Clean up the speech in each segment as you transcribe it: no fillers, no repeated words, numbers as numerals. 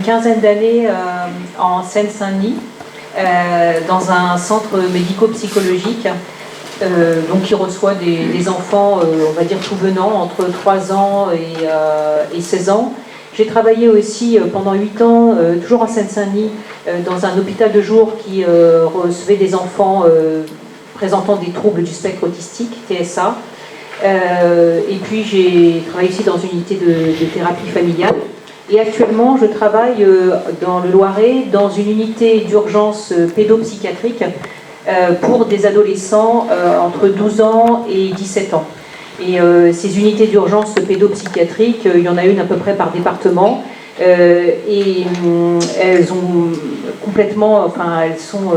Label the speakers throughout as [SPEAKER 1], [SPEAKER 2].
[SPEAKER 1] Quinzaine d'années en Seine-Saint-Denis, dans un centre médico-psychologique donc qui reçoit des enfants, on va dire tout venant, entre 3 ans et 16 ans. J'ai travaillé aussi pendant 8 ans, toujours en Seine-Saint-Denis, dans un hôpital de jour qui recevait des enfants présentant des troubles du spectre autistique, TSA. Et puis j'ai travaillé aussi dans une unité de thérapie familiale. Et actuellement, je travaille dans le Loiret, dans une unité d'urgence pédopsychiatrique pour des adolescents entre 12 ans et 17 ans. Et ces unités d'urgence pédopsychiatrique, il y en a une à peu près par département. Et elles ont complètement, enfin elles sont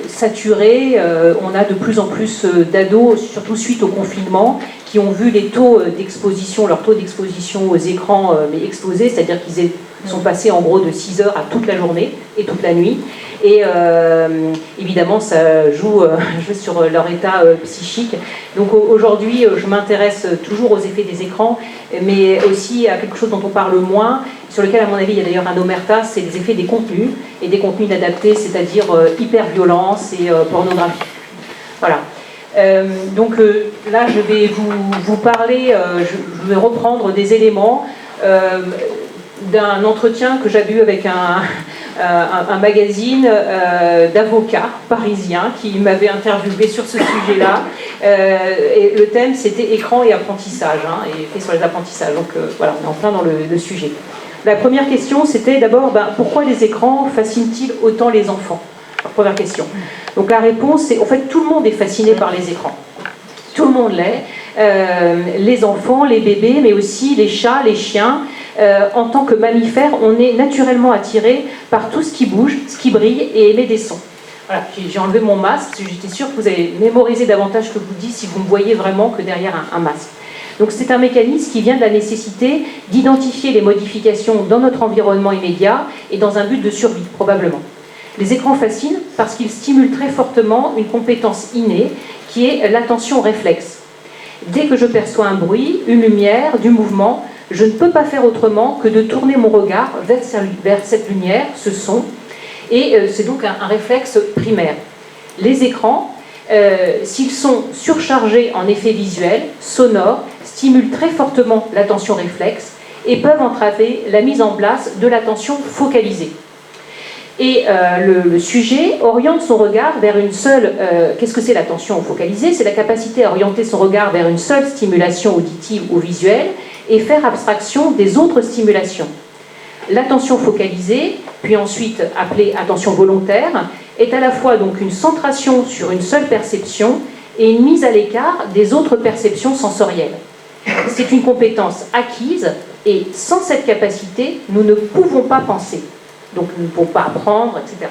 [SPEAKER 1] saturées. On a de plus en plus d'ados, surtout suite au confinement, qui ont vu les taux d'exposition, leur taux d'exposition aux écrans mais exploser, c'est-à-dire qu'ils sont passés en gros de 6 heures à toute la journée et toute la nuit. Et évidemment, ça joue sur leur état psychique. Donc aujourd'hui, je m'intéresse toujours aux effets des écrans, mais aussi à quelque chose dont on parle moins, sur lequel, à mon avis, il y a d'ailleurs un omerta, c'est les effets des contenus, et des contenus inadaptés, c'est-à-dire hyper-violence et pornographie. Voilà. Donc là, je vais vous parler, je vais reprendre des éléments d'un entretien que j'avais eu avec un magazine d'avocats parisiens qui m'avait interviewé sur ce sujet-là. Et le thème, c'était écran et apprentissage, et fait sur les apprentissages. Donc voilà, on est en plein dans le sujet. La première question, c'était d'abord, pourquoi les écrans fascinent-ils autant les enfants ? Première question. Donc la réponse, c'est en fait tout le monde est fasciné par les écrans. Tout le monde l'est. Les enfants, les bébés, mais aussi les chats, les chiens. En tant que mammifères, on est naturellement attiré par tout ce qui bouge, ce qui brille et émet des sons. Voilà, j'ai enlevé mon masque, j'étais sûre que vous allez mémoriser davantage ce que je vous dis si vous me voyez vraiment que derrière un masque. Donc c'est un mécanisme qui vient de la nécessité d'identifier les modifications dans notre environnement immédiat et dans un but de survie, probablement. Les écrans fascinent parce qu'ils stimulent très fortement une compétence innée qui est l'attention réflexe. Dès que je perçois un bruit, une lumière, du mouvement, je ne peux pas faire autrement que de tourner mon regard vers cette lumière, ce son, et c'est donc un réflexe primaire. Les écrans, s'ils sont surchargés en effets visuels, sonores, stimulent très fortement l'attention réflexe et peuvent entraver la mise en place de l'attention focalisée. Et le sujet oriente son regard vers une seule... qu'est-ce que c'est l'attention focalisée ? C'est la capacité à orienter son regard vers une seule stimulation auditive ou visuelle et faire abstraction des autres stimulations. L'attention focalisée, puis ensuite appelée attention volontaire, est à la fois donc une centration sur une seule perception et une mise à l'écart des autres perceptions sensorielles. C'est une compétence acquise et sans cette capacité, nous ne pouvons pas penser. Donc nous ne pouvons pas apprendre, etc.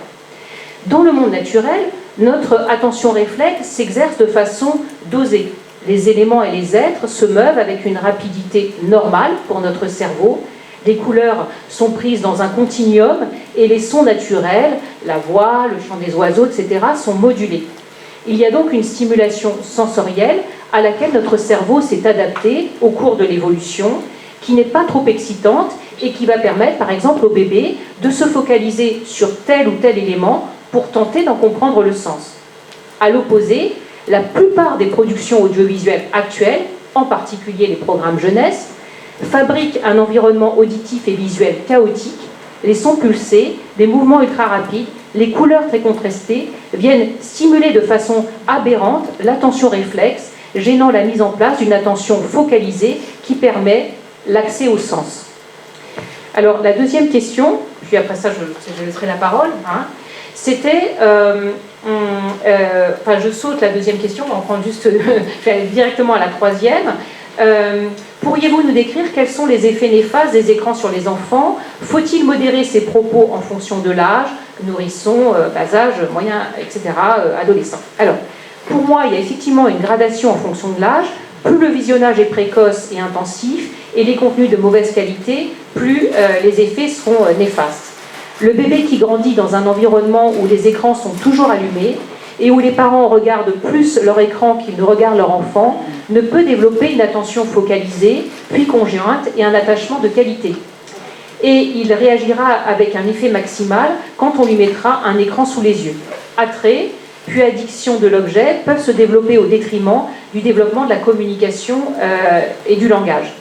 [SPEAKER 1] Dans le monde naturel, notre attention réflexe s'exerce de façon dosée. Les éléments et les êtres se meuvent avec une rapidité normale pour notre cerveau. Les couleurs sont prises dans un continuum et les sons naturels, la voix, le chant des oiseaux, etc., sont modulés. Il y a donc une stimulation sensorielle à laquelle notre cerveau s'est adapté au cours de l'évolution, qui n'est pas trop excitante et qui va permettre, par exemple, au bébé de se focaliser sur tel ou tel élément pour tenter d'en comprendre le sens. À l'opposé, la plupart des productions audiovisuelles actuelles, en particulier les programmes jeunesse, fabriquent un environnement auditif et visuel chaotique. Les sons pulsés, les mouvements ultra rapides, les couleurs très contrastées viennent stimuler de façon aberrante l'attention réflexe, gênant la mise en place d'une attention focalisée qui permet l'accès au sens. Alors, la deuxième question, puis après ça, je laisserai la parole, hein, c'était, je saute la deuxième question, on va prendre juste directement à la troisième. Pourriez-vous nous décrire quels sont les effets néfastes des écrans sur les enfants? Faut-il modérer ses propos en fonction de l'âge, nourrisson, bas âge, moyen, etc., adolescent? Alors, pour moi, il y a effectivement une gradation en fonction de l'âge. Plus le visionnage est précoce et intensif, et les contenus de mauvaise qualité, plus les effets seront néfastes. Le bébé qui grandit dans un environnement où les écrans sont toujours allumés et où les parents regardent plus leur écran qu'ils ne regardent leur enfant, ne peut développer une attention focalisée, puis conjointe et un attachement de qualité. Et il réagira avec un effet maximal quand on lui mettra un écran sous les yeux. Attrait, puis addiction de l'objet peuvent se développer au détriment du développement de la communication et du langage.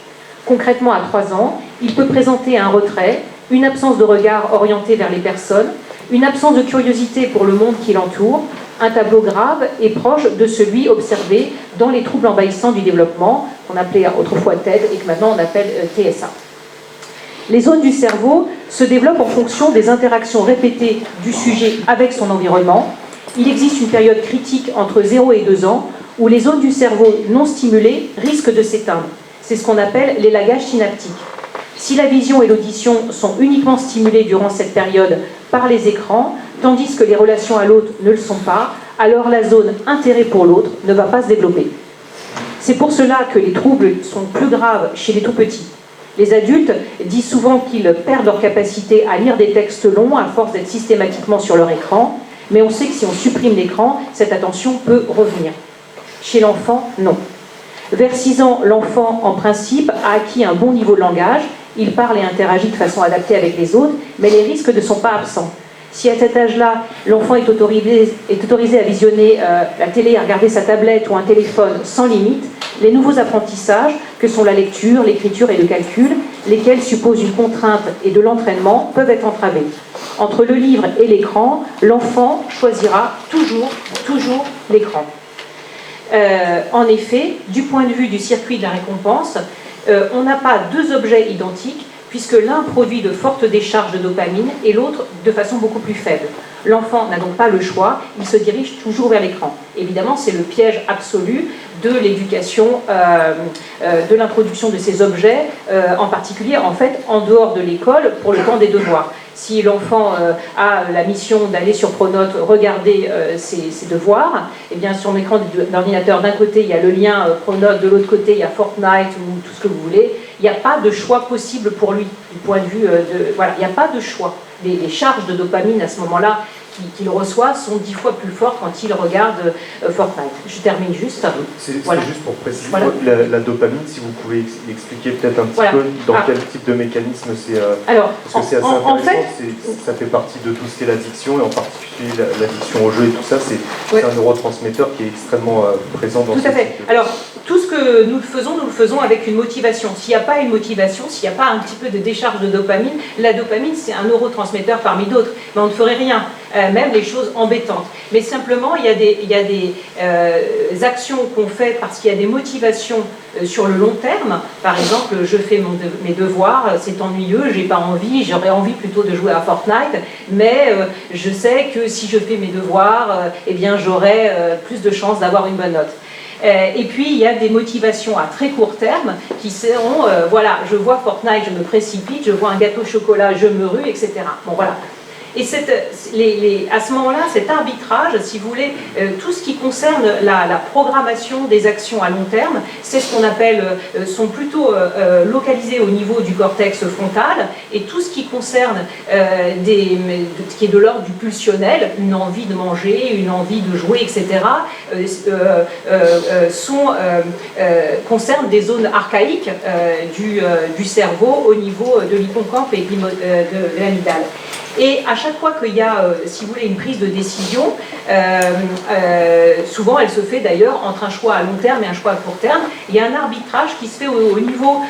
[SPEAKER 1] Concrètement, à 3 ans, il peut présenter un retrait, une absence de regard orienté vers les personnes, une absence de curiosité pour le monde qui l'entoure, un tableau grave et proche de celui observé dans les troubles envahissants du développement, qu'on appelait autrefois TED et que maintenant on appelle TSA. Les zones du cerveau se développent en fonction des interactions répétées du sujet avec son environnement. Il existe une période critique entre 0 et 2 ans où les zones du cerveau non stimulées risquent de s'éteindre. C'est ce qu'on appelle l'élagage synaptique. Si la vision et l'audition sont uniquement stimulées durant cette période par les écrans, tandis que les relations à l'autre ne le sont pas, alors la zone intérêt pour l'autre ne va pas se développer. C'est pour cela que les troubles sont plus graves chez les tout-petits. Les adultes disent souvent qu'ils perdent leur capacité à lire des textes longs à force d'être systématiquement sur leur écran, mais on sait que si on supprime l'écran, cette attention peut revenir. Chez l'enfant, non. Vers 6 ans, l'enfant, en principe, a acquis un bon niveau de langage, il parle et interagit de façon adaptée avec les autres, mais les risques ne sont pas absents. Si à cet âge-là, l'enfant est autorisé à visionner la télé, à regarder sa tablette ou un téléphone sans limite, les nouveaux apprentissages, que sont la lecture, l'écriture et le calcul, lesquels supposent une contrainte et de l'entraînement, peuvent être entravés. Entre le livre et l'écran, l'enfant choisira toujours l'écran. En effet, du point de vue du circuit de la récompense, on n'a pas 2 objets identiques, puisque l'un produit de fortes décharges de dopamine et l'autre de façon beaucoup plus faible. L'enfant n'a donc pas le choix, il se dirige toujours vers l'écran. Évidemment, c'est le piège absolu de l'éducation, de l'introduction de ces objets, en particulier en fait en dehors de l'école pour le temps des devoirs. Si l'enfant a la mission d'aller sur Pronote regarder ses devoirs, eh bien sur l'écran d'ordinateur, d'un côté il y a le lien Pronote, de l'autre côté il y a Fortnite ou tout ce que vous voulez. Il n'y a pas de choix possible pour lui, du point de vue voilà, il n'y a pas de choix. Les charges de dopamine à ce moment-là qu'il reçoit sont 10 fois plus fortes quand il regarde Fortnite. Je termine juste.
[SPEAKER 2] C'est
[SPEAKER 1] voilà.
[SPEAKER 2] Juste pour préciser,
[SPEAKER 1] voilà.
[SPEAKER 2] la dopamine, si vous pouvez expliquer peut-être un petit
[SPEAKER 1] voilà.
[SPEAKER 2] peu dans quel type de mécanisme c'est...
[SPEAKER 1] Alors,
[SPEAKER 2] parce que c'est assez intéressant, ça fait partie de tout ce qui est l'addiction, et en particulier l'addiction au jeu et tout ça, c'est un neurotransmetteur qui est extrêmement présent dans
[SPEAKER 1] tout à fait. Alors, tout ce que nous le faisons avec une motivation. S'il n'y a pas une motivation, s'il n'y a pas un petit peu de décharge de dopamine, la dopamine c'est un neurotransmetteur parmi d'autres, mais on ne ferait rien, même les choses embêtantes. Mais simplement, il y a des actions qu'on fait parce qu'il y a des motivations sur le long terme. Par exemple, je fais mes devoirs, c'est ennuyeux, j'ai pas envie, j'aurais envie plutôt de jouer à Fortnite, mais je sais que si je fais mes devoirs, eh bien j'aurai plus de chances d'avoir une bonne note. Et puis il y a des motivations à très court terme qui seront, voilà, je vois Fortnite, je me précipite, je vois un gâteau au chocolat, je me rue, etc. Bon voilà. Et à ce moment-là, cet arbitrage, si vous voulez, tout ce qui concerne la programmation des actions à long terme, c'est ce qu'on appelle, sont plutôt localisés au niveau du cortex frontal, et tout ce qui concerne qui est de l'ordre du pulsionnel, une envie de manger, une envie de jouer, etc., concernent des zones archaïques du cerveau au niveau de l'hippocampe et de l'amygdale. Et à chaque fois qu'il y a, si vous voulez, une prise de décision, souvent elle se fait d'ailleurs entre un choix à long terme et un choix à court terme. Il y a un arbitrage qui se fait au niveau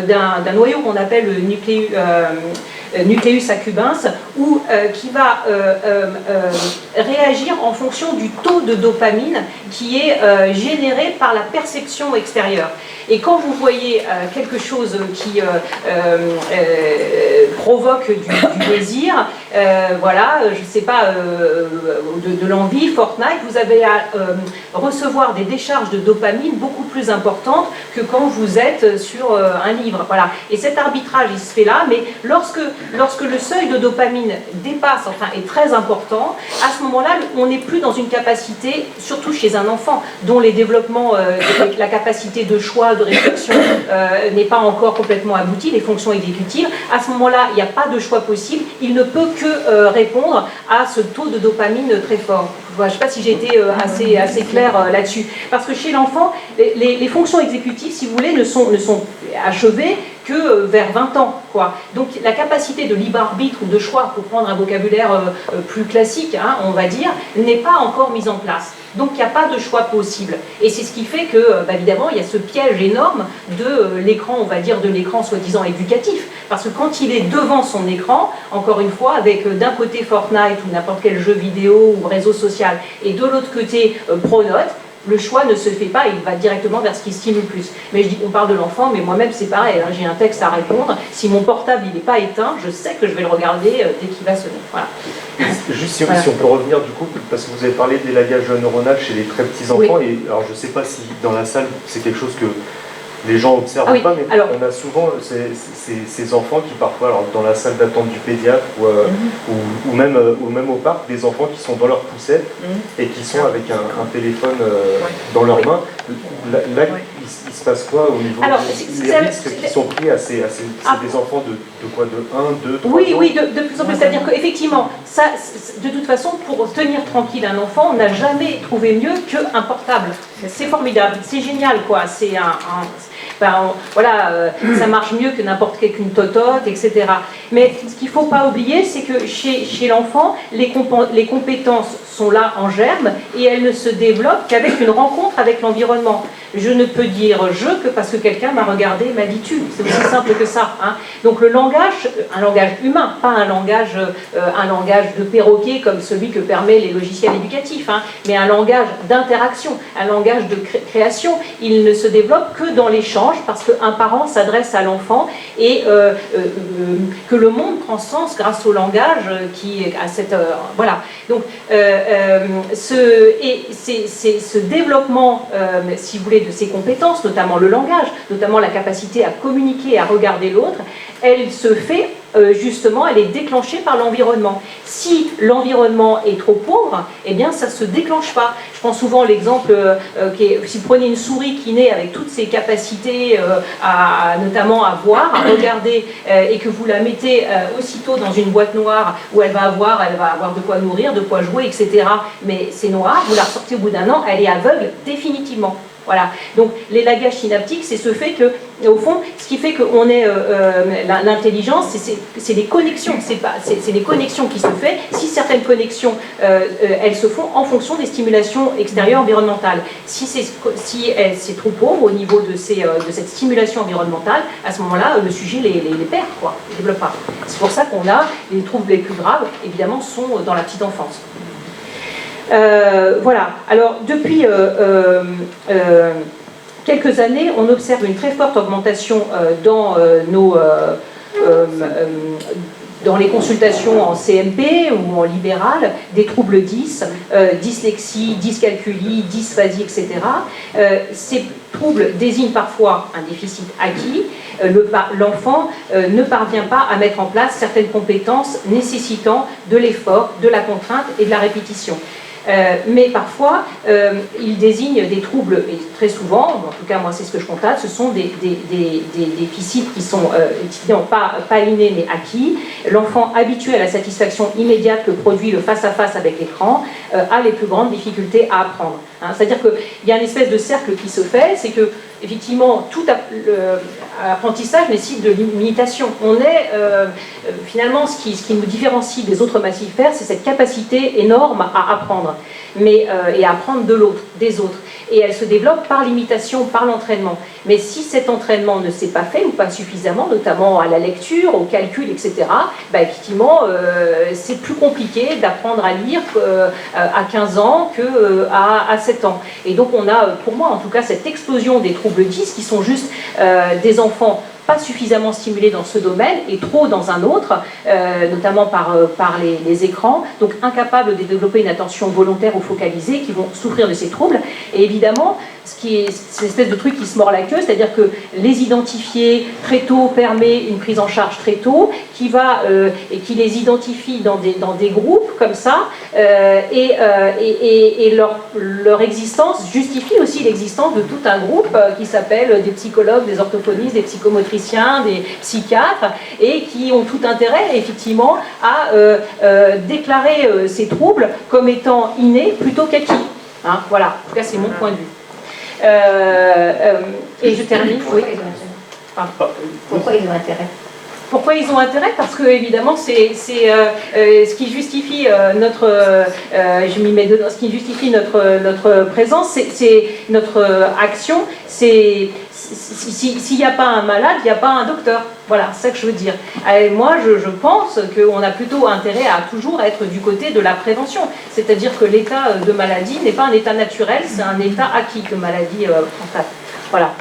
[SPEAKER 1] d'un noyau qu'on appelle le nucleus accumbens, qui va réagir en fonction du taux de dopamine qui est généré par la perception extérieure. Et quand vous voyez quelque chose qui provoque du désir, voilà, je ne sais pas, de l'envie, Fortnite, vous avez à recevoir des décharges de dopamine beaucoup plus importantes que quand vous êtes sur un livre. Voilà. Et cet arbitrage, il se fait là, mais lorsque le seuil de dopamine dépasse, enfin, est très important, à ce moment-là, on n'est plus dans une capacité, surtout chez un enfant, dont les développements, la capacité de choix, de réflexion n'est pas encore complètement aboutie, les fonctions exécutives. À ce moment-là, il n'y a pas de choix possible, il ne peut que répondre à ce taux de dopamine très fort. Je ne sais pas si j'ai été assez claire là-dessus. Parce que chez l'enfant, les fonctions exécutives, si vous voulez, ne sont achevées que vers 20 ans, quoi. Donc la capacité de libre arbitre ou de choix, pour prendre un vocabulaire plus classique, hein, on va dire, n'est pas encore mise en place. Donc il n'y a pas de choix possible. Et c'est ce qui fait que, évidemment, il y a ce piège énorme de l'écran, on va dire, de l'écran soi-disant éducatif. Parce que quand il est devant son écran, encore une fois, avec d'un côté Fortnite ou n'importe quel jeu vidéo ou réseau social, et de l'autre côté Pronote, le choix ne se fait pas, il va directement vers ce qui stimule plus. Mais je dis, on parle de l'enfant, mais moi-même c'est pareil, hein, j'ai un texte à répondre, si mon portable il n'est pas éteint, je sais que je vais le regarder dès qu'il va sonner. Voilà.
[SPEAKER 2] Juste si on peut revenir du coup, parce que vous avez parlé d'élagage neuronal chez les très petits enfants, oui. Et alors je ne sais pas si dans la salle c'est quelque chose que les gens observent pas, mais alors, on a souvent ces enfants qui parfois, alors dans la salle d'attente du pédiatre ou même au parc, des enfants qui sont dans leur poussette et qui sont avec un téléphone dans leurs mains. Là, il se passe quoi au niveau des risques qui sont pris à ces des enfants de quoi, de 1, 2, 3 ans?
[SPEAKER 1] Oui, de plus en plus. C'est-à-dire qu'effectivement, de toute façon, pour tenir tranquille un enfant, on n'a jamais trouvé mieux qu'un portable. C'est formidable, c'est génial, quoi. C'est ça marche mieux que n'importe qu'une totote, etc. Mais ce qu'il ne faut pas oublier, c'est que chez l'enfant, les compétences sont là en germe et elles ne se développent qu'avec une rencontre avec l'environnement. Je ne peux dire je que parce que quelqu'un m'a regardé et m'a dit tu. C'est aussi simple que ça. Hein. Donc le langage, un langage humain, pas un langage de perroquet comme celui que permettent les logiciels éducatifs, hein, mais un langage d'interaction, un langage de création. Il ne se développe que dans l'échange parce qu'un parent s'adresse à l'enfant et que le monde prend sens grâce au langage qui a cette... voilà. Donc ce développement, si vous voulez, de ses compétences, notamment le langage, notamment la capacité à communiquer, à regarder l'autre, elle se fait justement, elle est déclenchée par l'environnement. Si l'environnement est trop pauvre, eh bien ça ne se déclenche pas. Je prends souvent l'exemple, si vous prenez une souris qui naît avec toutes ses capacités, notamment à voir, à regarder, et que vous la mettez aussitôt dans une boîte noire où elle va avoir de quoi nourrir, de quoi jouer, etc. Mais c'est noir, vous la ressortez au bout d'un an, elle est aveugle définitivement. Voilà. Donc l'élagage synaptique, c'est ce fait que, au fond, ce qui fait qu'on est l'intelligence, c'est les connexions, c'est les connexions qui se font. Si certaines connexions, elles se font en fonction des stimulations extérieures environnementales. Si c'est trop pauvre au niveau de cette stimulation environnementale, à ce moment-là, le sujet les perd, quoi, ne développe pas. C'est pour ça qu'on a les troubles les plus graves, évidemment, sont dans la petite enfance. Voilà, alors depuis quelques années, on observe une très forte augmentation dans les consultations en CMP ou en libéral, des troubles 10, dyslexie, dyscalculie, dysphasie, etc. Ces troubles désignent parfois un déficit acquis. L'enfant ne parvient pas à mettre en place certaines compétences nécessitant de l'effort, de la contrainte et de la répétition. Mais parfois, il désigne des troubles, et très souvent, en tout cas moi c'est ce que je constate, ce sont des déficits qui sont pas innés mais acquis. L'enfant habitué à la satisfaction immédiate que produit le face-à-face avec l'écran a les plus grandes difficultés à apprendre. Hein. C'est-à-dire qu'il y a une espèce de cercle qui se fait, c'est que effectivement, apprentissage nécessite de l'imitation. On est, finalement, ce qui nous différencie des autres mammifères, c'est cette capacité énorme à apprendre, et à apprendre de l'autre, des autres. Et elle se développe par l'imitation, par l'entraînement. Mais si cet entraînement ne s'est pas fait, ou pas suffisamment, notamment à la lecture, au calcul, etc., effectivement, c'est plus compliqué d'apprendre à lire à 15 ans qu'à 7 ans. Et donc on a, pour moi en tout cas, cette explosion des troubles 10 qui sont juste des enfants pas suffisamment stimulés dans ce domaine et trop dans un autre, notamment par les écrans, donc incapables de développer une attention volontaire ou focalisée, qui vont souffrir de ces troubles. Et évidemment, c'est une espèce de truc qui se mord la queue, c'est-à-dire que les identifier très tôt permet une prise en charge très tôt, et qui les identifie dans des groupes comme ça, et leur existence justifie aussi l'existence de tout un groupe qui s'appelle des psychologues, des orthophonistes, des psychomotriciens, des psychiatres, et qui ont tout intérêt effectivement à déclarer ces troubles comme étant innés plutôt qu'acquis. Hein, voilà, en tout cas c'est mon point de vue. Et je termine. Oui.
[SPEAKER 3] Pourquoi ils ont intérêt ?
[SPEAKER 1] Pourquoi ils ont intérêt ? Parce que évidemment c'est ce qui justifie je m'y mets dedans, ce qui justifie notre présence, c'est notre action. C'est s'il n'y a pas un malade, il n'y a pas un docteur. Voilà, c'est ça que je veux dire. Et moi, je pense qu'on a plutôt intérêt à toujours être du côté de la prévention. C'est-à-dire que l'état de maladie n'est pas un état naturel, c'est un état acquis de maladie mentale. Voilà.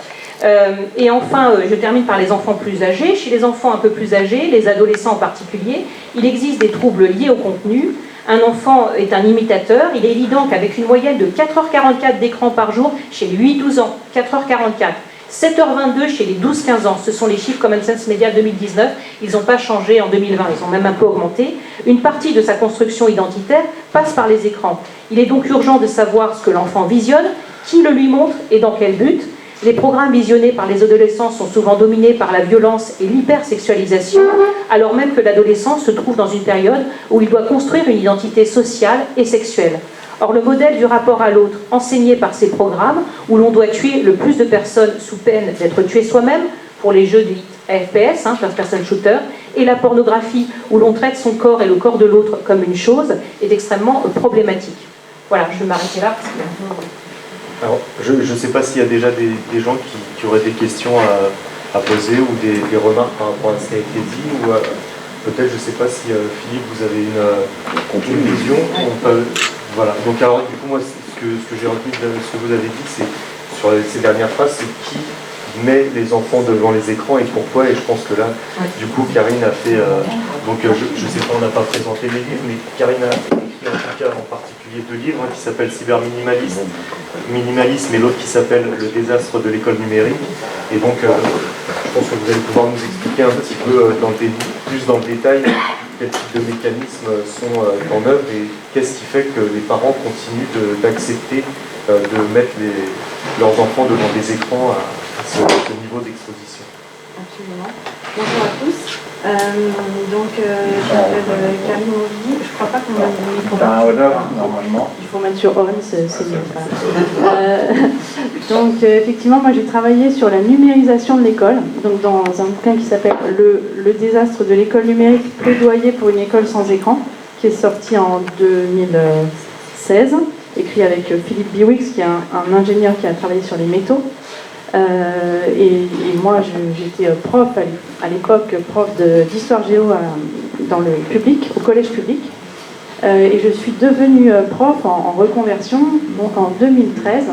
[SPEAKER 1] Et enfin, je termine par les enfants plus âgés. Chez les enfants un peu plus âgés, les adolescents en particulier, il existe des troubles liés au contenu. Un enfant est un imitateur. Il est évident qu'avec une moyenne de 4h44 d'écran par jour chez les 8-12 ans, 4h44, 7h22 chez les 12-15 ans, ce sont les chiffres Common Sense Media 2019, ils n'ont pas changé en 2020, ils ont même un peu augmenté. Une partie de sa construction identitaire passe par les écrans. Il est donc urgent de savoir ce que l'enfant visionne, qui le lui montre et dans quel but. Les programmes visionnés par les adolescents sont souvent dominés par la violence et l'hypersexualisation, alors même que l'adolescent se trouve dans une période où il doit construire une identité sociale et sexuelle. Or, le modèle du rapport à l'autre, enseigné par ces programmes, où l'on doit tuer le plus de personnes sous peine d'être tué soi-même, pour les jeux de FPS, First Person Shooter, et la pornographie, où l'on traite son corps et le corps de l'autre comme une chose, est extrêmement problématique. Voilà, je vais m'arrêter là. Parce que...
[SPEAKER 2] Alors, je ne sais pas s'il y a déjà des gens qui auraient des questions à poser ou des remarques par rapport à ce qui a été dit, ou peut-être, je ne sais pas si Philippe, vous avez une vision. Voilà. Donc alors du coup moi ce que j'ai retenu de ce que vous avez dit, c'est sur ces dernières phrases, c'est qui met les enfants devant les écrans et pourquoi. Et je pense que là, du coup, Karine a fait. Donc je sais pas, on n'a pas présenté les livres, mais Karine a écrit en tout cas en particulier 2 livres, qui s'appellent Cyberminimalisme, et l'autre qui s'appelle Le désastre de l'école numérique. Et donc je pense que vous allez pouvoir nous expliquer un petit peu plus dans le détail quel type de mécanismes sont en œuvre et qu'est-ce qui fait que les parents continuent d'accepter de mettre leurs enfants devant des écrans à ce niveau d'exposition.
[SPEAKER 4] Absolument. Bonjour à tous. Je m'appelle Karine Movi. Je ne crois pas qu'on m'a mis le micro.
[SPEAKER 5] Normalement.
[SPEAKER 4] Il faut mettre sur on, c'est mieux. Effectivement, moi j'ai travaillé sur la numérisation de l'école, donc dans un bouquin qui s'appelle Le désastre de l'école numérique, plaidoyer pour une école sans écran, qui est sorti en 2016, écrit avec Philippe Biwix, qui est un ingénieur qui a travaillé sur les métaux. Et moi j'étais prof à l'époque, prof d'histoire géo dans le public, au collège public, et je suis devenue prof en reconversion, donc en 2013,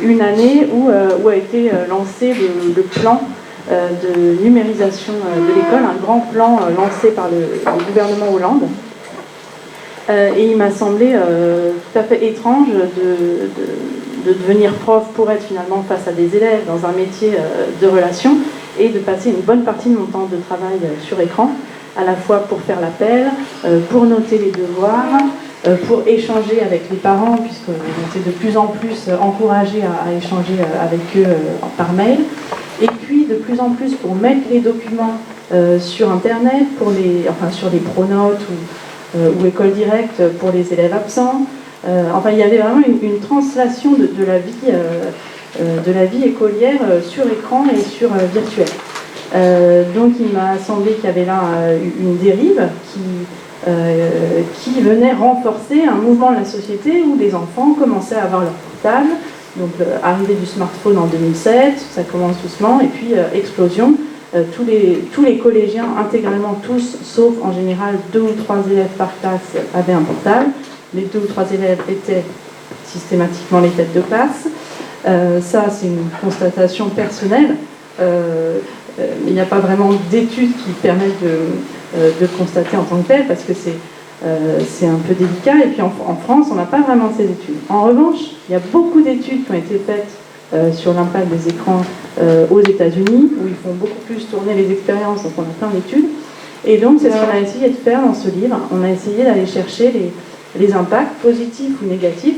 [SPEAKER 4] une année où a été lancé le plan de numérisation de l'école, un grand plan lancé par le gouvernement Hollande. Et il m'a semblé tout à fait étrange de devenir prof pour être finalement face à des élèves dans un métier de relation et de passer une bonne partie de mon temps de travail sur écran, à la fois pour faire l'appel, pour noter les devoirs, pour échanger avec les parents, puisqu'on était de plus en plus encouragés à échanger avec eux par mail, et puis de plus en plus pour mettre les documents sur Internet, sur les pronotes ou École Directe pour les élèves absents. Il y avait vraiment une translation de la vie de la vie écolière sur écran et sur virtuel. Donc il m'a semblé qu'il y avait là une dérive qui venait renforcer un mouvement de la société où les enfants commençaient à avoir leur portable. Donc arrivée du smartphone en 2007, ça commence doucement, et puis explosion. Tous les collégiens, intégralement tous, sauf en général 2 ou 3 élèves par classe, avaient un portable. Les 2 ou 3 élèves étaient systématiquement les têtes de classe. Ça, c'est une constatation personnelle. Il n'y a pas vraiment d'études qui permettent de constater en tant que tel, parce que c'est un peu délicat. Et puis en France, on n'a pas vraiment ces études. En revanche, il y a beaucoup d'études qui ont été faites sur l'impact des écrans aux États-Unis, où ils font beaucoup plus tourner les expériences, donc on a plein d'études. Et donc, c'est ce qu'on a essayé de faire dans ce livre. On a essayé d'aller chercher les impacts positifs ou négatifs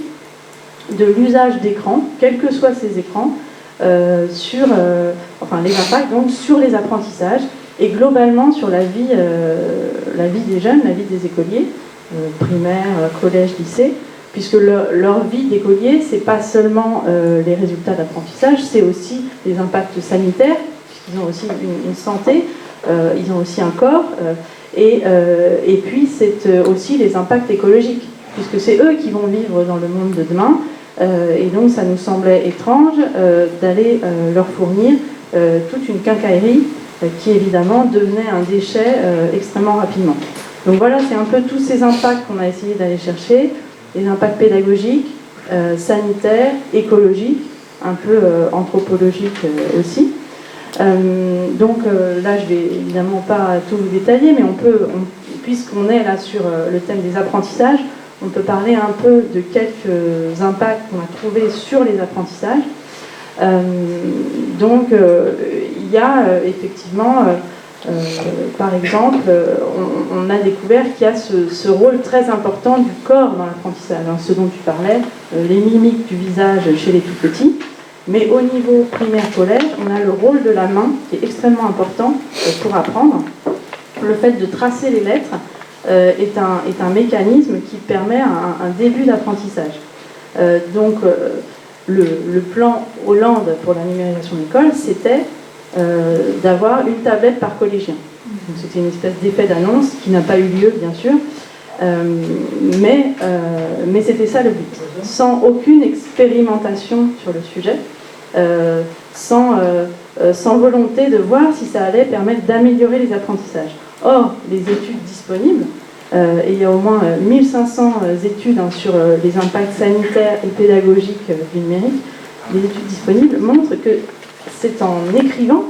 [SPEAKER 4] de l'usage d'écrans, quels que soient ces écrans, les impacts donc sur les apprentissages et globalement sur la vie des jeunes, la vie des écoliers, primaire, collège, lycée, puisque leur vie d'écolier, c'est pas seulement les résultats d'apprentissage, c'est aussi les impacts sanitaires, puisqu'ils ont aussi une santé, ils ont aussi un corps, et puis c'est aussi les impacts écologiques, puisque c'est eux qui vont vivre dans le monde de demain. Et donc ça nous semblait étrange d'aller leur fournir toute une quincaillerie qui évidemment devenait un déchet extrêmement rapidement. Donc voilà, c'est un peu tous ces impacts qu'on a essayé d'aller chercher, les impacts pédagogiques, sanitaires, écologiques, un peu anthropologiques aussi. Donc là, je ne vais évidemment pas tout vous détailler, mais puisqu'on est là sur le thème des apprentissages, on peut parler un peu de quelques impacts qu'on a trouvés sur les apprentissages. Il y a effectivement, par exemple, on a découvert qu'il y a ce rôle très important du corps dans l'apprentissage, ce dont tu parlais, les mimiques du visage chez les tout petits. Mais au niveau primaire-collège, on a le rôle de la main qui est extrêmement important pour apprendre. Le fait de tracer les lettres est un mécanisme qui permet un début d'apprentissage. Le plan Hollande pour la numérisation de l'école, c'était d'avoir une tablette par collégien. C'était une espèce d'effet d'annonce qui n'a pas eu lieu, bien sûr, mais c'était ça le but. Sans aucune expérimentation sur le sujet, sans volonté de voir si ça allait permettre d'améliorer les apprentissages. Or, les études disponibles, et il y a au moins 1500 études sur les impacts sanitaires et pédagogiques du numérique, les études disponibles montrent que c'est en écrivant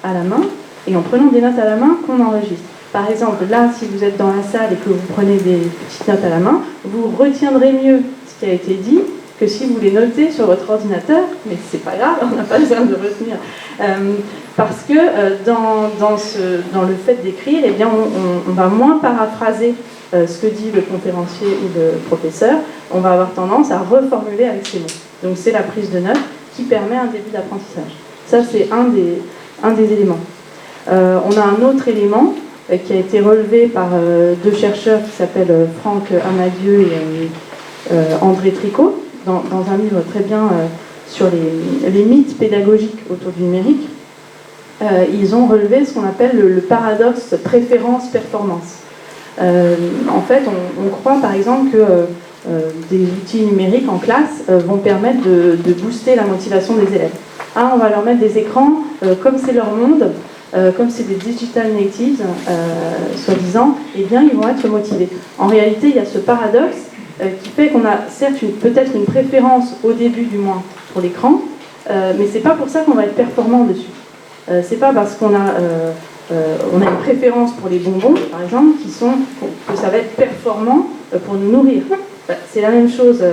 [SPEAKER 4] à la main et en prenant des notes à la main qu'on enregistre. Par exemple, là, si vous êtes dans la salle et que vous prenez des petites notes à la main, vous retiendrez mieux ce qui a été dit que si vous les notez sur votre ordinateur, mais c'est pas grave, on n'a pas besoin de retenir. Parce que dans le fait d'écrire, eh bien, on va moins paraphraser ce que dit le conférencier ou le professeur, on va avoir tendance à reformuler avec ses mots. Donc c'est la prise de notes qui permet un début d'apprentissage. Ça, c'est un des éléments. On a un autre élément qui a été relevé par 2 chercheurs qui s'appellent Franck Amadieu et André Tricot, dans un livre très bien sur les mythes pédagogiques autour du numérique. Ils ont relevé ce qu'on appelle le paradoxe préférence-performance. En fait, on croit par exemple que des outils numériques en classe vont permettre de booster la motivation des élèves. On va leur mettre des écrans, comme c'est leur monde, comme c'est des digital natives, soi-disant, eh bien ils vont être motivés. En réalité, il y a ce paradoxe qui fait qu'on a certes peut-être une préférence, au début du moins, pour l'écran, mais c'est pas pour ça qu'on va être performant dessus. C'est pas parce qu'on a une préférence pour les bonbons, par exemple, que ça va être performant pour nous nourrir. C'est la même chose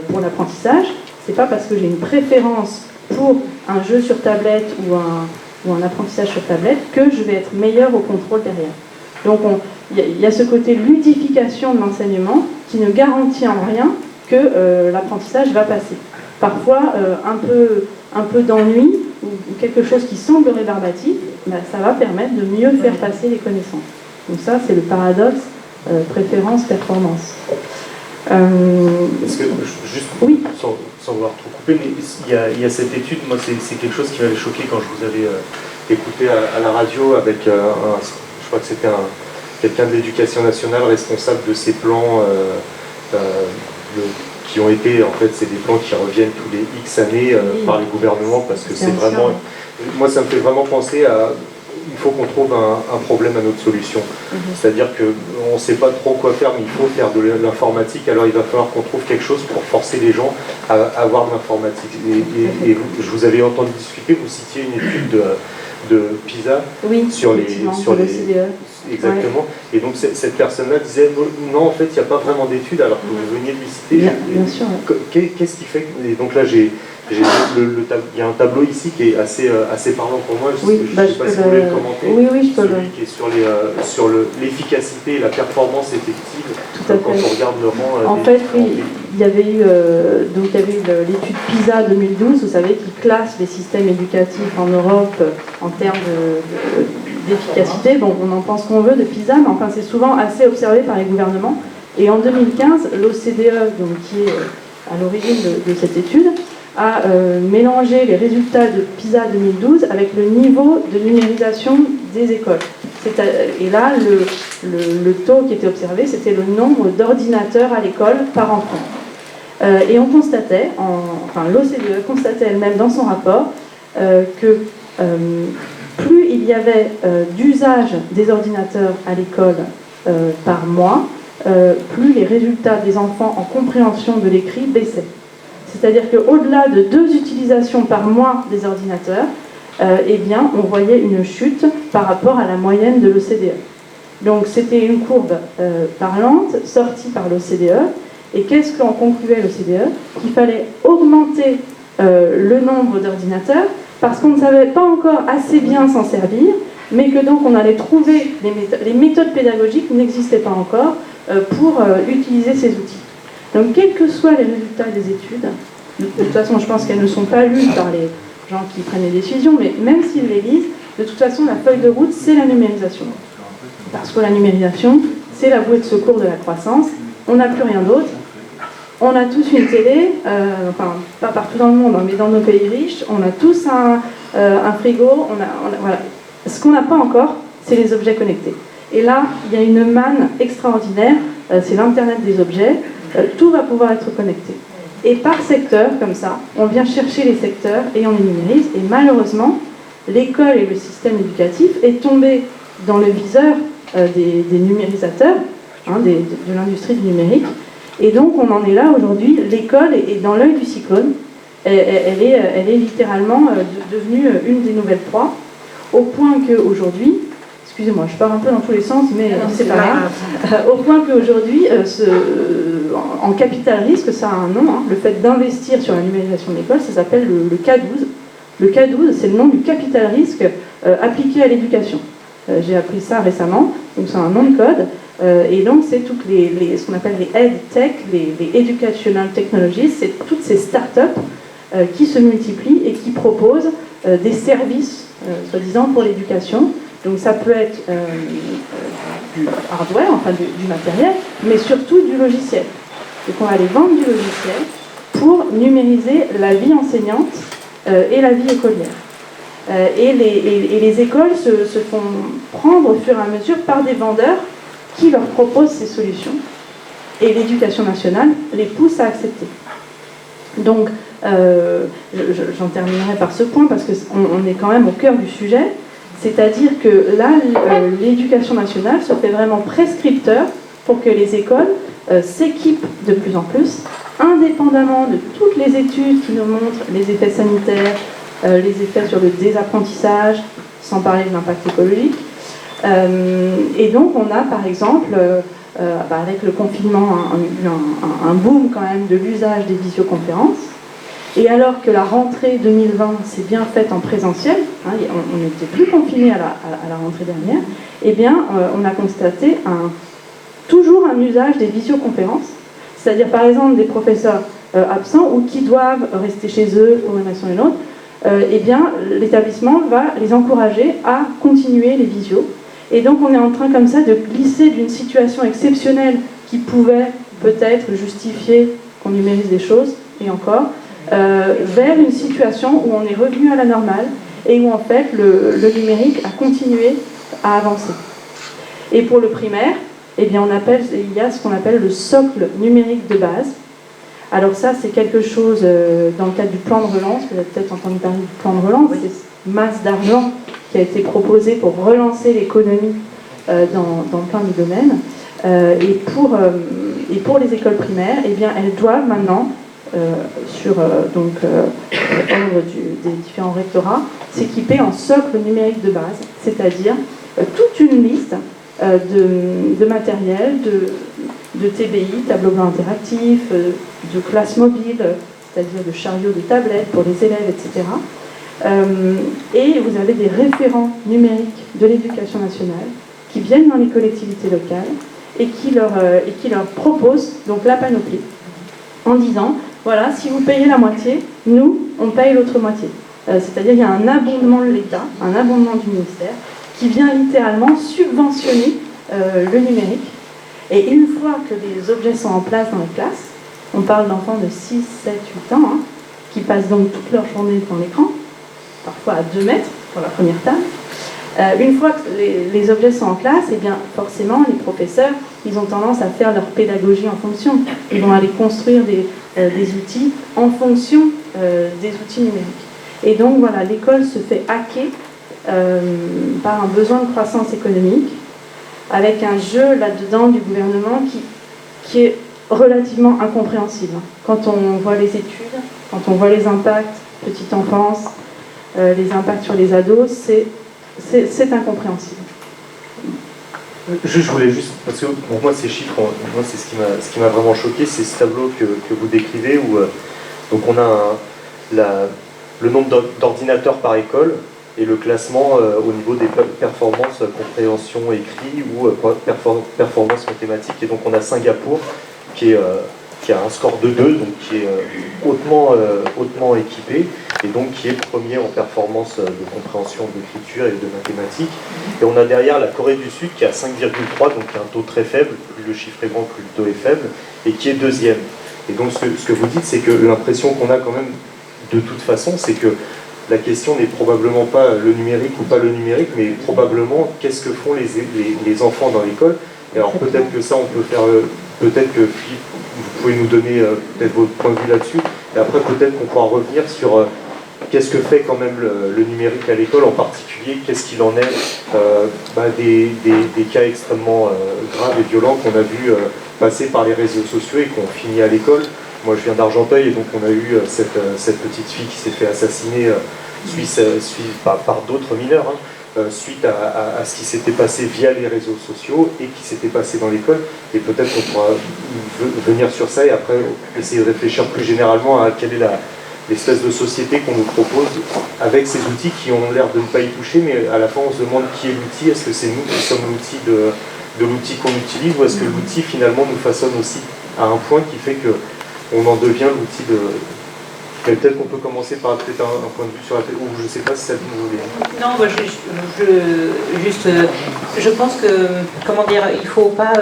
[SPEAKER 4] pour l'apprentissage. C'est pas parce que j'ai une préférence pour un jeu sur tablette ou un apprentissage sur tablette que je vais être meilleur au contrôle derrière. Donc il y a ce côté ludification de l'enseignement qui ne garantit en rien que l'apprentissage va passer. Parfois, un peu d'ennui ou quelque chose qui semble rébarbatif, ça va permettre de mieux faire passer les connaissances. Donc ça, c'est le paradoxe préférence-performance.
[SPEAKER 2] Est-ce que, juste
[SPEAKER 4] oui.
[SPEAKER 2] sans vouloir trop couper, mais il y a cette étude, moi c'est quelque chose qui m'avait choqué quand je vous avais écouté à la radio avec je crois que c'était quelqu'un de l'éducation nationale responsable de ces plans qui ont été, en fait, c'est des plans qui reviennent tous les X années par les gouvernements, parce que c'est vraiment... Moi, ça me fait vraiment penser à... Il faut qu'on trouve un problème à notre solution. C'est-à-dire qu'on ne sait pas trop quoi faire, mais il faut faire de l'informatique, alors il va falloir qu'on trouve quelque chose pour forcer les gens à avoir de l'informatique. Et je vous avais entendu discuter, vous citiez une étude de PISA sur les exactement. Ouais. Et donc cette personne-là disait non, en fait, il n'y a pas vraiment d'études, alors que vous veniez de lui citer.
[SPEAKER 4] Bien sûr.
[SPEAKER 2] Qu'est-ce qui fait que... Et donc là, il y a un tableau ici qui est assez parlant pour moi. Je ne sais pas si vous voulez le commenter.
[SPEAKER 4] Oui, je peux
[SPEAKER 2] Celui qui est sur l'efficacité et la performance effective.
[SPEAKER 4] Tout à fait.
[SPEAKER 2] Quand on regarde le rang.
[SPEAKER 4] En fait, il y avait eu l'étude PISA 2012, vous savez, qui classe les systèmes éducatifs en Europe en termes d'efficacité. Bon, on en pense qu'on veut de PISA, mais enfin, c'est souvent assez observé par les gouvernements. Et en 2015, l'OCDE, qui est à l'origine de cette étude, a mélangé les résultats de PISA 2012 avec le niveau de numérisation des écoles. Et là, le taux qui était observé, c'était le nombre d'ordinateurs à l'école par enfant. Et on constatait, l'OCDE constatait elle-même dans son rapport que plus il y avait d'usage des ordinateurs à l'école par mois, plus les résultats des enfants en compréhension de l'écrit baissaient. C'est-à-dire qu'au-delà de 2 utilisations par mois des ordinateurs, on voyait une chute par rapport à la moyenne de l'OCDE. Donc c'était une courbe parlante, sortie par l'OCDE. Et qu'est-ce qu'en concluait l'OCDE? Qu'il fallait augmenter le nombre d'ordinateurs, parce qu'on ne savait pas encore assez bien s'en servir, mais que donc on allait trouver les méthodes pédagogiques n'existaient pas encore pour utiliser ces outils. Donc, quels que soient les résultats des études, de toute façon, je pense qu'elles ne sont pas lues par les gens qui prennent les décisions, mais même s'ils les lisent, de toute façon, la feuille de route, c'est la numérisation. Parce que la numérisation, c'est la bouée de secours de la croissance. On n'a plus rien d'autre. On a tous une télé, pas partout dans le monde, mais dans nos pays riches, on a tous un frigo. Voilà. Ce qu'on n'a pas encore, c'est les objets connectés. Et là, il y a une manne extraordinaire, c'est l'Internet des objets. Tout va pouvoir être connecté. Et par secteur, comme ça, on vient chercher les secteurs et on les numérise. Et malheureusement, l'école et le système éducatif est tombé dans le viseur des numérisateurs, de l'industrie du numérique. Et donc, on en est là aujourd'hui. L'école est dans l'œil du cyclone. Elle est littéralement devenue une des nouvelles proies, au point qu'aujourd'hui, excusez-moi, je pars un peu dans tous les sens, mais c'est pas grave. Au point qu'aujourd'hui, en capital risque, ça a un nom, le fait d'investir sur la numérisation de l'école, ça s'appelle le K12. Le K12, c'est le nom du capital risque appliqué à l'éducation. J'ai appris ça récemment, donc c'est un nom de code. Et donc, c'est toutes ce qu'on appelle les EdTech, les Educational Technologies, c'est toutes ces startups qui se multiplient et qui proposent des services, soi-disant, pour l'éducation. Donc ça peut être du hardware, du matériel, mais surtout du logiciel. Donc on va aller vendre du logiciel pour numériser la vie enseignante et la vie écolière. Et les écoles se font prendre au fur et à mesure par des vendeurs qui leur proposent ces solutions. Et l'éducation nationale les pousse à accepter. Donc j'en terminerai par ce point parce qu'on est quand même au cœur du sujet. C'est-à-dire que là, l'éducation nationale se fait vraiment prescripteur pour que les écoles s'équipent de plus en plus, indépendamment de toutes les études qui nous montrent les effets sanitaires, les effets sur le désapprentissage, sans parler de l'impact écologique. Et donc, on a par exemple, avec le confinement, un boom quand même de l'usage des visioconférences. Et alors que la rentrée 2020 s'est bien faite en présentiel, on n'était plus confinés à la rentrée dernière, on a constaté toujours un usage des visioconférences, c'est-à-dire par exemple des professeurs absents ou qui doivent rester chez eux pour une raison ou une autre, l'établissement va les encourager à continuer les visios. Et donc on est en train comme ça de glisser d'une situation exceptionnelle qui pouvait peut-être justifier qu'on numérise des choses, et encore, vers une situation où on est revenu à la normale et où en fait le numérique a continué à avancer. Et pour le primaire, eh bien, il y a ce qu'on appelle le socle numérique de base. Alors ça, c'est quelque chose dans le cadre du plan de relance, vous avez peut-être entendu parler du plan de relance, c'est cette masse d'argent qui a été proposée pour relancer l'économie dans plein de domaines. Et pour les écoles primaires, eh bien, elles doivent maintenant, sur ordre des différents rectorats, s'équiper en socle numérique de base, c'est-à-dire toute une liste de matériel, de TBI, tableau blanc interactif, de classes mobiles, c'est-à-dire de chariots, de tablettes pour les élèves, etc. Et vous avez des référents numériques de l'éducation nationale qui viennent dans les collectivités locales et qui leur proposent donc la panoplie en disant, voilà, si vous payez la moitié, nous, on paye l'autre moitié. C'est-à-dire qu'il y a un abondement de l'État, un abondement du ministère, qui vient littéralement subventionner le numérique. Et une fois que les objets sont en place dans les classes, on parle d'enfants de 6, 7, 8 ans, qui passent donc toute leur journée devant l'écran, parfois à 2 mètres pour la première table. Une fois que les objets sont en classe, eh bien, forcément, les professeurs, ils ont tendance à faire leur pédagogie en fonction. Ils vont aller construire des outils en fonction des outils numériques. Et donc, voilà, l'école se fait hacker par un besoin de croissance économique, avec un jeu là-dedans du gouvernement qui est relativement incompréhensible. Quand on voit les études, quand on voit les impacts, petite enfance, les impacts sur les ados, c'est incompréhensible.
[SPEAKER 2] Je voulais juste, parce que pour moi ces chiffres, moi c'est ce qui m'a vraiment choqué, c'est ce tableau que vous décrivez où donc on a le nombre d'ordinateurs par école et le classement au niveau des performances compréhension écrit ou performance mathématique. Et donc on a Singapour qui a un score de 2, donc qui est hautement équipé, et donc qui est premier en performance de compréhension d'écriture et de mathématiques. Et on a derrière la Corée du Sud qui a 5,3, donc qui a un taux très faible, plus le chiffre est grand, plus le taux est faible, et qui est deuxième. Et donc ce que vous dites, c'est que l'impression qu'on a quand même de toute façon, c'est que la question n'est probablement pas le numérique ou pas le numérique, mais probablement qu'est-ce que font les enfants dans l'école. Et alors peut-être que ça, on peut faire, peut-être que Philippe, vous pouvez nous donner peut-être votre point de vue là-dessus, et après peut-être qu'on pourra revenir sur qu'est-ce que fait quand même le numérique à l'école, en particulier, qu'est-ce qu'il en est des cas extrêmement graves et violents qu'on a vu passer par les réseaux sociaux et qu'on finit à l'école. Moi je viens d'Argenteuil et donc on a eu cette petite fille qui s'est fait assassiner par d'autres mineurs, suite à ce qui s'était passé via les réseaux sociaux et qui s'était passé dans l'école. Et peut-être qu'on pourra venir sur ça et après essayer de réfléchir plus généralement à quelle est l'espèce de société qu'on nous propose avec ces outils qui ont l'air de ne pas y toucher, mais à la fin on se demande qui est l'outil. Est-ce que c'est nous qui sommes l'outil de l'outil qu'on utilise, ou est-ce que l'outil finalement nous façonne aussi à un point qui fait que on en devient l'outil de... Peut-être qu'on peut commencer par peut-être un point de vue sur la télé, ou je ne sais pas si ça vous voulez.
[SPEAKER 1] Non, moi, je pense que, comment dire, il ne faut pas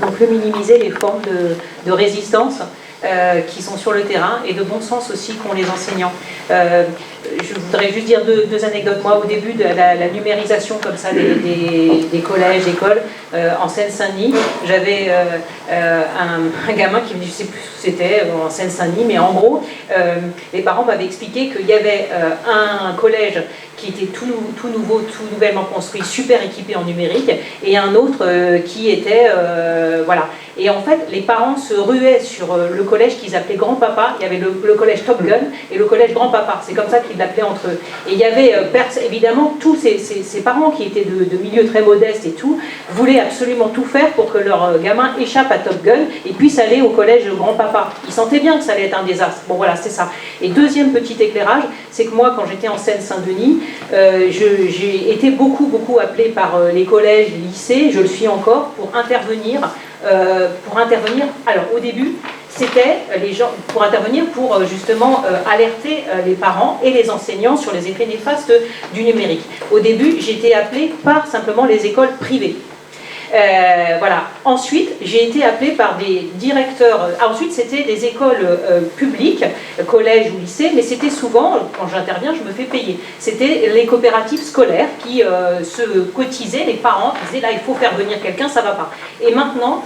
[SPEAKER 1] non plus minimiser les formes de résistance qui sont sur le terrain, et de bon sens aussi qu'ont les enseignants. Je voudrais juste dire deux anecdotes. Moi, au début de la numérisation comme ça des collèges, écoles, en Seine-Saint-Denis, j'avais un gamin qui me dit, je ne sais plus où c'était, en Seine-Saint-Denis, mais en gros, les parents m'avaient expliqué qu'il y avait un collège qui était tout nouveau, tout nouvellement construit, super équipé en numérique, et un autre qui était... voilà. Et en fait, les parents se ruaient sur le collège qu'ils appelaient Grand-Papa. Il y avait le collège Top Gun et le collège Grand-Papa. C'est comme ça qu'ils l'appelaient entre eux. Et il y avait évidemment tous ces parents qui étaient de milieux très modestes et tout, voulaient absolument tout faire pour que leur gamin échappe à Top Gun et puisse aller au collège Grand-Papa. Ils sentaient bien que ça allait être un désastre. Bon voilà, c'est ça. Et deuxième petit éclairage, c'est que moi, quand j'étais en Seine-Saint-Denis, j'ai été beaucoup appelée par les collèges, les lycées, je le suis encore, pour intervenir. Alors au début, c'était les gens pour intervenir pour justement alerter les parents et les enseignants sur les effets néfastes du numérique. Au début, j'étais appelée par simplement les écoles privées. Voilà. Ensuite, j'ai été appelée par des directeurs. Ensuite, c'était des écoles publiques, collèges ou lycées, mais c'était souvent, quand j'interviens, je me fais payer. C'était les coopératives scolaires qui se cotisaient, les parents qui disaient là, il faut faire venir quelqu'un, ça va pas. Et maintenant,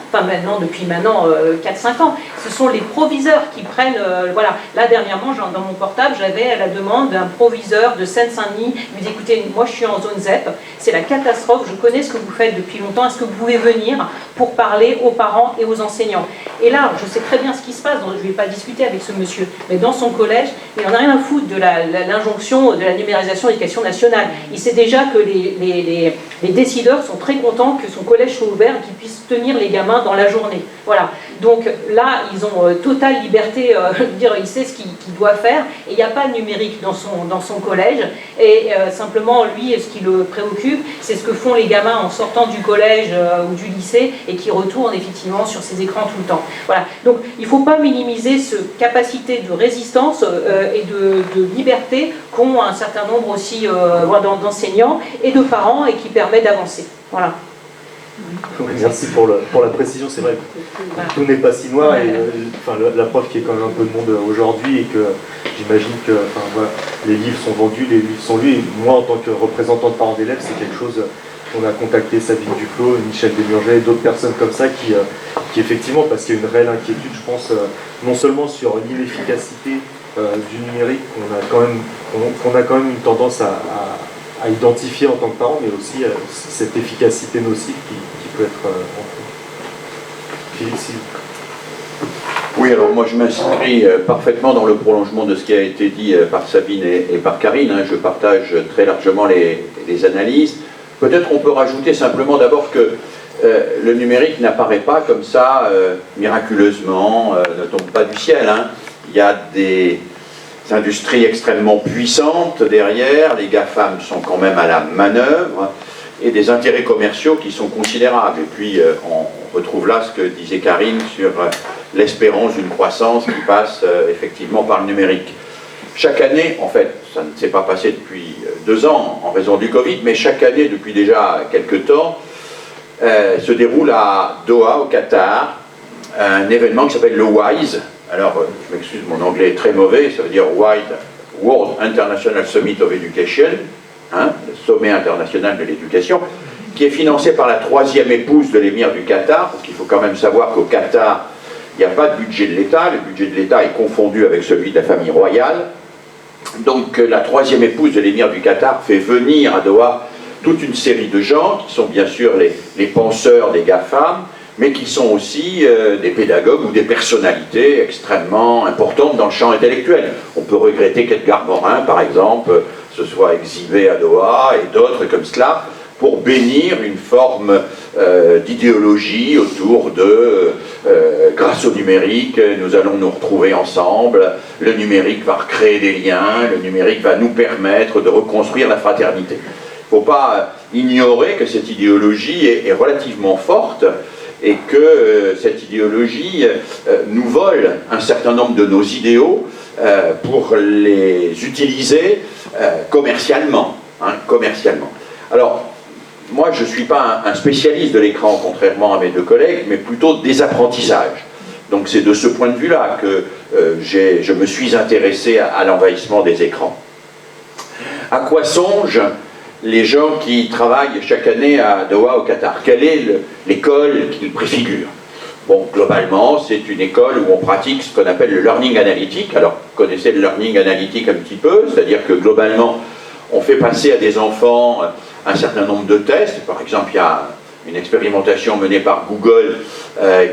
[SPEAKER 1] depuis 4-5 ans, ce sont les proviseurs qui prennent. Voilà. Là, dernièrement, dans mon portable, j'avais la demande d'un proviseur de Seine-Saint-Denis. Il me dit écoutez, moi je suis en zone ZEP, c'est la catastrophe, je connais ce que vous faites depuis longtemps, est-ce que vous pouvez venir pour parler aux parents et aux enseignants? Et là, je sais très bien ce qui se passe, donc je ne vais pas discuter avec ce monsieur, mais dans son collège, il n'en a rien à foutre de l'injonction de la numérisation de l'éducation nationale. Il sait déjà que les décideurs sont très contents que son collège soit ouvert et qu'il puisse tenir les gamins dans la journée. Voilà. Donc là, ils ont totale liberté de dire, il sait ce qu'il doit faire, et il n'y a pas de numérique dans son collège, et simplement, lui, ce qui le préoccupe, c'est ce que font les gamins en sortant du collège ou du lycée, et qui retournent effectivement sur ces écrans tout le temps. Voilà. Donc il ne faut pas minimiser cette capacité de résistance et de liberté qu'ont un certain nombre aussi d'enseignants et de parents, et qui permet d'avancer. Voilà.
[SPEAKER 2] Merci pour la précision, c'est vrai que tout n'est pas si noir, et la preuve qu'il y a quand même un peu de monde aujourd'hui, et que j'imagine que voilà, les livres sont vendus, les livres sont lus, et moi en tant que représentant de parents d'élèves, c'est quelque chose, on a contacté Sabine Duclos, Michel Desmurget et d'autres personnes comme ça qui effectivement, parce qu'il y a une réelle inquiétude, je pense, non seulement sur l'inefficacité du numérique qu'on a quand même une tendance à identifier en tant que parent, mais aussi cette efficacité nocive qui peut être en cours. Philippe, si...
[SPEAKER 5] Oui, alors moi je m'inscris parfaitement dans le prolongement de ce qui a été dit par Sabine et par Karine. Je partage très largement les analyses. Peut-être on peut rajouter simplement d'abord que le numérique n'apparaît pas comme ça miraculeusement, ne tombe pas du ciel. Il y a des industries extrêmement puissantes derrière, les GAFAM sont quand même à la manœuvre, et des intérêts commerciaux qui sont considérables. Et puis on retrouve là ce que disait Karine sur l'espérance d'une croissance qui passe effectivement par le numérique. Chaque année, en fait, ça ne s'est pas passé depuis 2 ans en raison du Covid, mais chaque année, depuis déjà quelques temps, se déroule à Doha, au Qatar, un événement qui s'appelle le WISE. Alors, je m'excuse, mon anglais est très mauvais, ça veut dire World International Summit of Education, le sommet international de l'éducation, qui est financé par la 3e épouse de l'émir du Qatar, parce qu'il faut quand même savoir qu'au Qatar, il n'y a pas de budget de l'État, le budget de l'État est confondu avec celui de la famille royale. Donc la 3e épouse de l'émir du Qatar fait venir à Doha toute une série de gens qui sont bien sûr les penseurs des GAFAM, mais qui sont aussi des pédagogues ou des personnalités extrêmement importantes dans le champ intellectuel. On peut regretter qu'Edgar Morin, par exemple, se soit exhibé à Doha, et d'autres comme cela, pour bénir une forme d'idéologie autour de grâce au numérique, nous allons nous retrouver ensemble, le numérique va recréer des liens, le numérique va nous permettre de reconstruire la fraternité. Il ne faut pas ignorer que cette idéologie est relativement forte, et que cette idéologie nous vole un certain nombre de nos idéaux pour les utiliser commercialement. Alors, moi, je ne suis pas un spécialiste de l'écran, contrairement à mes 2 collègues, mais plutôt des apprentissages. Donc c'est de ce point de vue-là que je me suis intéressé à l'envahissement des écrans. À quoi songent les gens qui travaillent chaque année à Doha, au Qatar? Quelle est l'école qu'ils préfigurent? Bon, globalement, c'est une école où on pratique ce qu'on appelle le learning analytique. Alors, vous connaissez le learning analytique un petit peu, c'est-à-dire que globalement, on fait passer à des enfants un certain nombre de tests. Par exemple, il y a une expérimentation menée par Google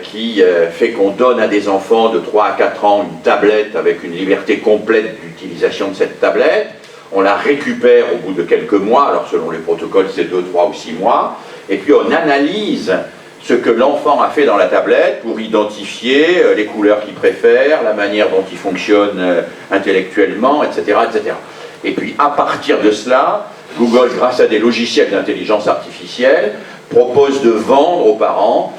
[SPEAKER 5] qui fait qu'on donne à des enfants de 3 à 4 ans une tablette avec une liberté complète d'utilisation de cette tablette. On la récupère au bout de quelques mois, alors selon les protocoles c'est 2, 3 ou 6 mois, et puis on analyse ce que l'enfant a fait dans la tablette pour identifier les couleurs qu'il préfère, la manière dont il fonctionne intellectuellement, etc., etc. Et puis à partir de cela, Google, grâce à des logiciels d'intelligence artificielle, propose de vendre aux parents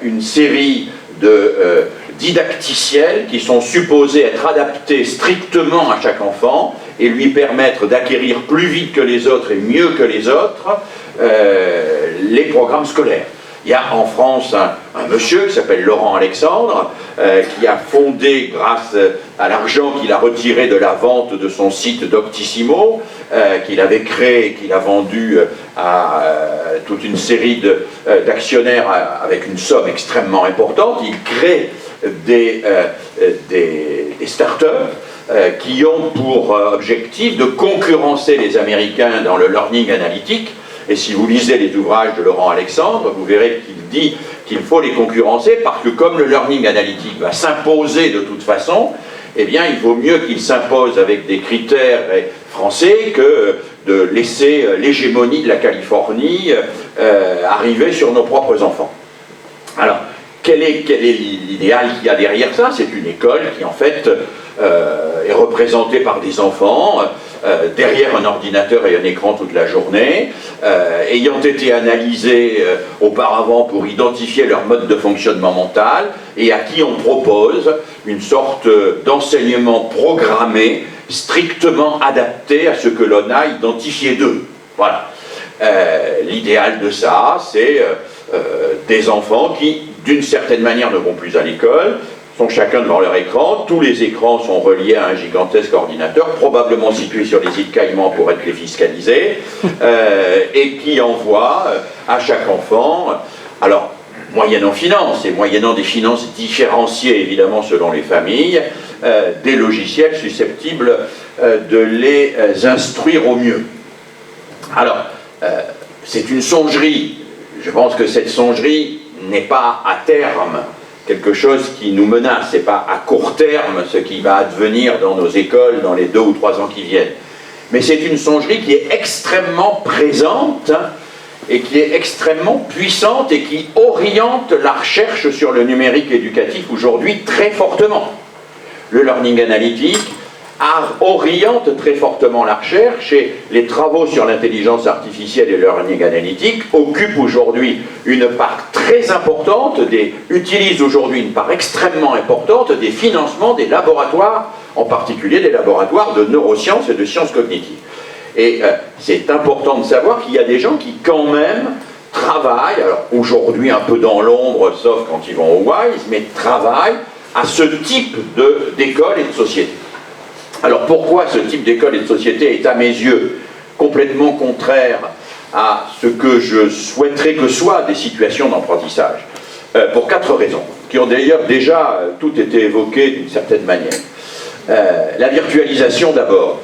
[SPEAKER 5] une série de didacticiels qui sont supposés être adaptés strictement à chaque enfant et lui permettre d'acquérir plus vite que les autres et mieux que les autres les programmes scolaires. Il y a en France un monsieur qui s'appelle Laurent Alexandre, qui a fondé, grâce à l'argent qu'il a retiré de la vente de son site Doctissimo, qu'il avait créé et qu'il a vendu à toute une série d'actionnaires avec une somme extrêmement importante. Il crée des start-up qui ont pour objectif de concurrencer les Américains dans le learning analytique. Et si vous lisez les ouvrages de Laurent Alexandre, vous verrez qu'il dit qu'il faut les concurrencer parce que comme le learning analytique va s'imposer de toute façon, eh bien il vaut mieux qu'il s'impose avec des critères français que de laisser l'hégémonie de la Californie arriver sur nos propres enfants. Alors, quel est l'idéal qu'il y a derrière ça? C'est une école qui en fait est représentée par des enfants derrière un ordinateur et un écran toute la journée, ayant été analysés auparavant pour identifier leur mode de fonctionnement mental, et à qui on propose une sorte d'enseignement programmé, strictement adapté à ce que l'on a identifié d'eux. Voilà. L'idéal de ça, c'est des enfants qui, d'une certaine manière, ne vont plus à l'école, sont chacun devant leur écran, tous les écrans sont reliés à un gigantesque ordinateur, probablement situé sur les îles Caïmans pour être défiscalisé, et qui envoie à chaque enfant, alors moyennant finances, et moyennant des finances différenciées évidemment selon les familles, des logiciels susceptibles de les instruire au mieux. Alors, c'est une songerie. Je pense que cette songerie n'est pas à terme quelque chose qui nous menace, c'est pas à court terme ce qui va advenir dans nos écoles dans les 2 ou 3 ans qui viennent. Mais c'est une songerie qui est extrêmement présente et qui est extrêmement puissante et qui oriente la recherche sur le numérique éducatif aujourd'hui très fortement. Le learning analytique oriente très fortement la recherche et les travaux sur l'intelligence artificielle et le learning analytique occupent aujourd'hui une part très importante, utilisent aujourd'hui une part extrêmement importante des financements des laboratoires, en particulier des laboratoires de neurosciences et de sciences cognitives. Et c'est important de savoir qu'il y a des gens qui quand même travaillent, alors aujourd'hui un peu dans l'ombre, sauf quand ils vont au WISE, mais travaillent à ce type d'école et de société. Alors pourquoi ce type d'école et de société est à mes yeux complètement contraire à ce que je souhaiterais que soient des situations d'apprentissage? Pour 4 raisons, qui ont d'ailleurs déjà toutes été évoquées d'une certaine manière. La virtualisation d'abord,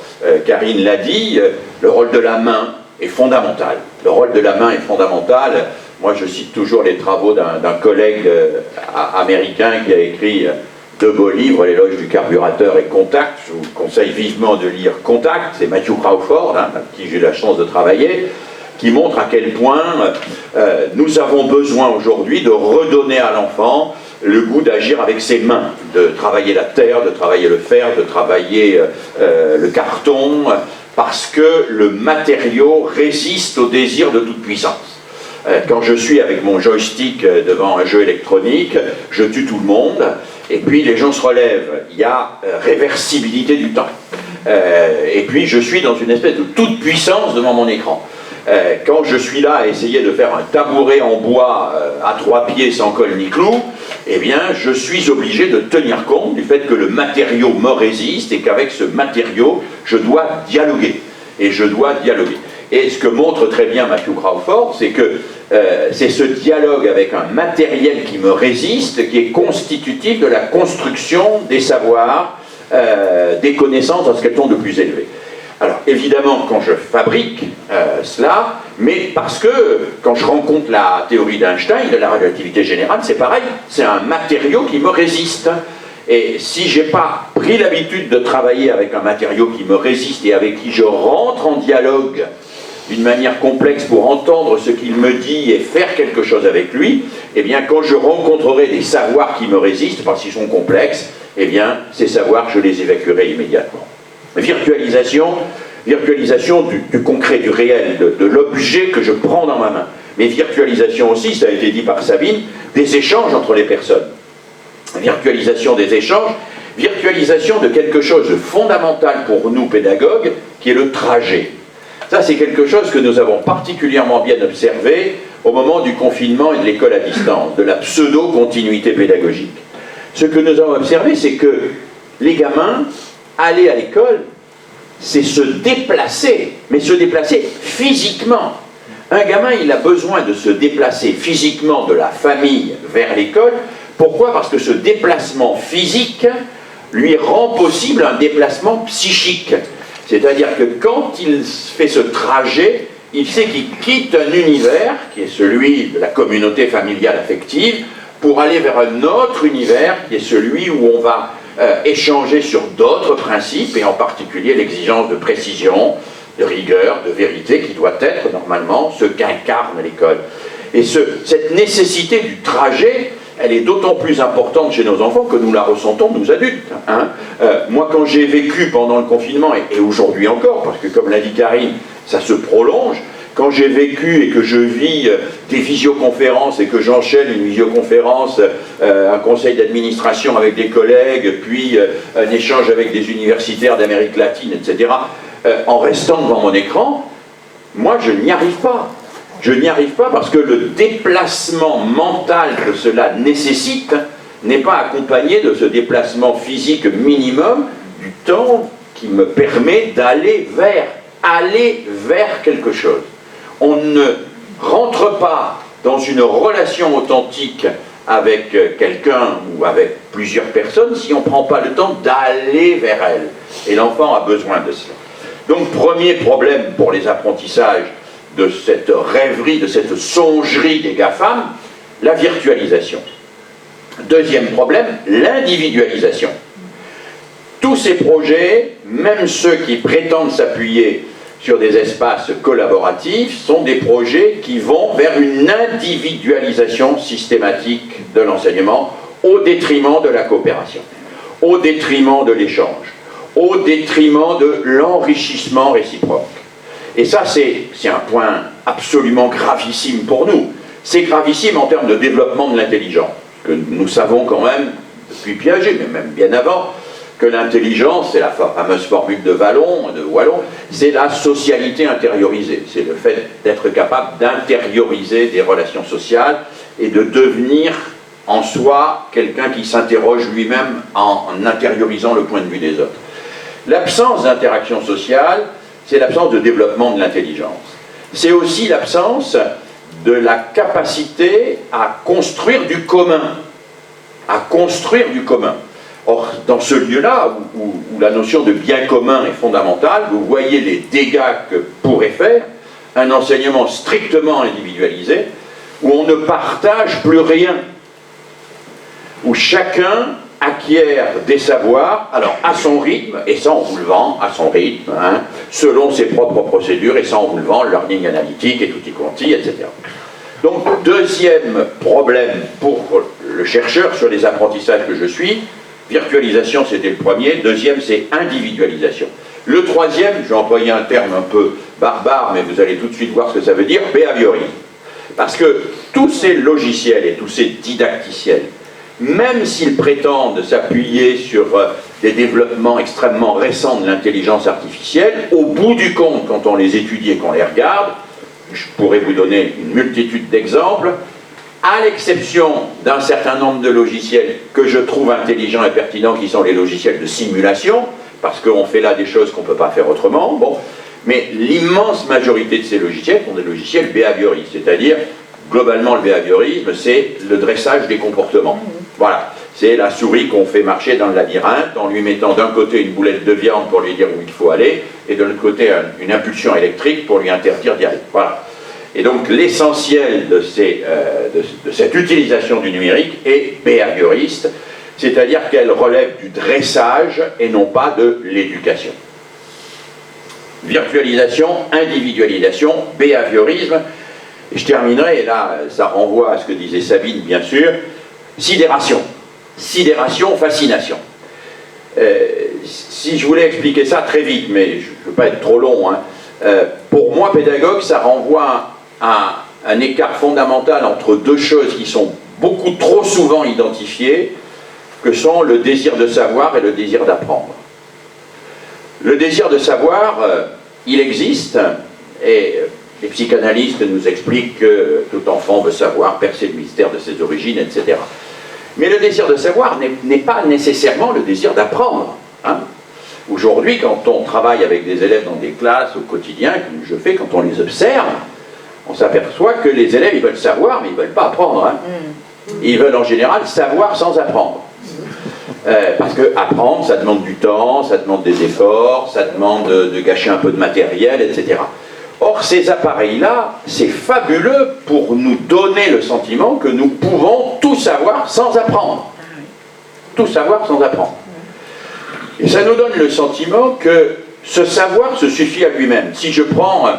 [SPEAKER 5] Karine l'a dit, le rôle de la main est fondamental. Le rôle de la main est fondamental. Moi je cite toujours les travaux d'un collègue américain qui a écrit 2 beaux livres, L'éloge du carburateur et Contact. Je vous conseille vivement de lire Contact, c'est Matthew Crawford, avec qui j'ai eu la chance de travailler, qui montre à quel point nous avons besoin aujourd'hui de redonner à l'enfant le goût d'agir avec ses mains, de travailler la terre, de travailler le fer, de travailler le carton, parce que le matériau résiste au désir de toute puissance. Quand je suis avec mon joystick devant un jeu électronique, je tue tout le monde, et puis les gens se relèvent, il y a réversibilité du temps. Et puis je suis dans une espèce de toute puissance devant mon écran. Quand je suis là à essayer de faire un tabouret en bois à 3 pieds sans colle ni clou, eh bien je suis obligé de tenir compte du fait que le matériau me résiste et qu'avec ce matériau, je dois dialoguer. Et je dois dialoguer. Et ce que montre très bien Matthew Crawford, c'est que c'est ce dialogue avec un matériel qui me résiste qui est constitutif de la construction des savoirs, des connaissances dans ce qu'elles sont de plus élevé. Alors évidemment quand je fabrique cela, mais parce que quand je rencontre la théorie d'Einstein de la relativité générale, c'est pareil, c'est un matériau qui me résiste. Et si je n'ai pas pris l'habitude de travailler avec un matériau qui me résiste et avec qui je rentre en dialogue d'une manière complexe pour entendre ce qu'il me dit et faire quelque chose avec lui, eh bien quand je rencontrerai des savoirs qui me résistent parce qu'ils sont complexes, eh bien ces savoirs je les évacuerai immédiatement. Virtualisation du concret, du réel, de l'objet que je prends dans ma main. Mais virtualisation aussi, ça a été dit par Sabine, des échanges entre les personnes. Virtualisation des échanges, virtualisation de quelque chose de fondamental pour nous pédagogues, qui est le trajet. Ça, c'est quelque chose que nous avons particulièrement bien observé au moment du confinement et de l'école à distance, de la pseudo-continuité pédagogique. Ce que nous avons observé, c'est que les gamins, aller à l'école, c'est se déplacer, mais se déplacer physiquement. Un gamin, il a besoin de se déplacer physiquement de la famille vers l'école. Pourquoi? Parce que ce déplacement physique lui rend possible un déplacement psychique. C'est-à-dire que quand il fait ce trajet, il sait qu'il quitte un univers, qui est celui de la communauté familiale affective, pour aller vers un autre univers, qui est celui où on va échanger sur d'autres principes, et en particulier l'exigence de précision, de rigueur, de vérité, qui doit être normalement ce qu'incarne l'école. Et cette nécessité du trajet, elle est d'autant plus importante chez nos enfants que nous la ressentons, nous adultes. Hein. Moi, quand j'ai vécu pendant le confinement, et aujourd'hui encore, parce que comme l'a dit Karine, ça se prolonge, quand j'ai vécu et que je vis des visioconférences et que j'enchaîne une visioconférence, un conseil d'administration avec des collègues, puis un échange avec des universitaires d'Amérique latine, etc., en restant devant mon écran, moi je n'y arrive pas. Je n'y arrive pas parce que le déplacement mental que cela nécessite n'est pas accompagné de ce déplacement physique minimum du temps qui me permet d'aller vers quelque chose. On ne rentre pas dans une relation authentique avec quelqu'un ou avec plusieurs personnes si on ne prend pas le temps d'aller vers elle. Et l'enfant a besoin de cela. Donc, premier problème pour les apprentissages de cette rêverie, de cette songerie des GAFAM, la virtualisation. Deuxième problème, l'individualisation. Tous ces projets, même ceux qui prétendent s'appuyer sur des espaces collaboratifs, sont des projets qui vont vers une individualisation systématique de l'enseignement au détriment de la coopération, au détriment de l'échange, au détriment de l'enrichissement réciproque. Et ça, c'est un point absolument gravissime pour nous. C'est gravissime en termes de développement de l'intelligence, que nous savons quand même, depuis Piaget, mais même bien avant, que l'intelligence, c'est la fameuse formule de Wallon, c'est la socialité intériorisée. C'est le fait d'être capable d'intérioriser des relations sociales et de devenir en soi quelqu'un qui s'interroge lui-même en intériorisant le point de vue des autres. L'absence d'interaction sociale, c'est l'absence de développement de l'intelligence. C'est aussi l'absence de la capacité à construire du commun. À construire du commun. Or, dans ce lieu-là, où la notion de bien commun est fondamentale, vous voyez les dégâts que pourrait faire un enseignement strictement individualisé, où on ne partage plus rien, où chacun acquiert des savoirs, alors à son rythme, et ça on vous le vend, à son rythme, hein, selon ses propres procédures, et ça on vous le vend, learning analytique, et tutti quanti, etc. Donc, deuxième problème pour le chercheur sur les apprentissages que je suis, virtualisation c'était le premier, deuxième c'est individualisation. Le troisième, je vais employer un terme un peu barbare, mais vous allez tout de suite voir ce que ça veut dire, behaviorisme. Parce que tous ces logiciels et tous ces didacticiels, même s'ils prétendent s'appuyer sur des développements extrêmement récents de l'intelligence artificielle, au bout du compte, quand on les étudie et qu'on les regarde, je pourrais vous donner une multitude d'exemples, à l'exception d'un certain nombre de logiciels que je trouve intelligents et pertinents, qui sont les logiciels de simulation, parce qu'on fait là des choses qu'on ne peut pas faire autrement, bon, mais l'immense majorité de ces logiciels sont des logiciels behavioristes, c'est-à-dire, globalement, le behaviorisme, c'est le dressage des comportements. Voilà, c'est la souris qu'on fait marcher dans le labyrinthe en lui mettant d'un côté une boulette de viande pour lui dire où il faut aller, et de l'autre côté une impulsion électrique pour lui interdire d'y aller. Voilà. Et donc l'essentiel de cette utilisation du numérique est behavioriste, c'est-à-dire qu'elle relève du dressage et non pas de l'éducation. Virtualisation, individualisation, behaviorisme. Et je terminerai, et là ça renvoie à ce que disait Sabine bien sûr, sidération. Sidération, fascination. Si je voulais expliquer ça très vite, mais je ne veux pas être trop long, hein, pour moi, pédagogue, ça renvoie à un écart fondamental entre deux choses qui sont beaucoup trop souvent identifiées, que sont le désir de savoir et le désir d'apprendre. Le désir de savoir, il existe, et Les psychanalystes nous expliquent que tout enfant veut savoir, percer le mystère de ses origines, etc. Mais le désir de savoir n'est pas nécessairement le désir d'apprendre. Hein. Aujourd'hui, quand on travaille avec des élèves dans des classes au quotidien, comme je fais, quand on les observe, on s'aperçoit que les élèves, ils veulent savoir, mais ils ne veulent pas apprendre. Hein. Ils veulent en général savoir sans apprendre. Parce que apprendre, ça demande du temps, ça demande des efforts, ça demande de gâcher un peu de matériel, etc. Or, ces appareils-là, c'est fabuleux pour nous donner le sentiment que nous pouvons tout savoir sans apprendre. Tout savoir sans apprendre. Et ça nous donne le sentiment que ce savoir se suffit à lui-même. Si je prends,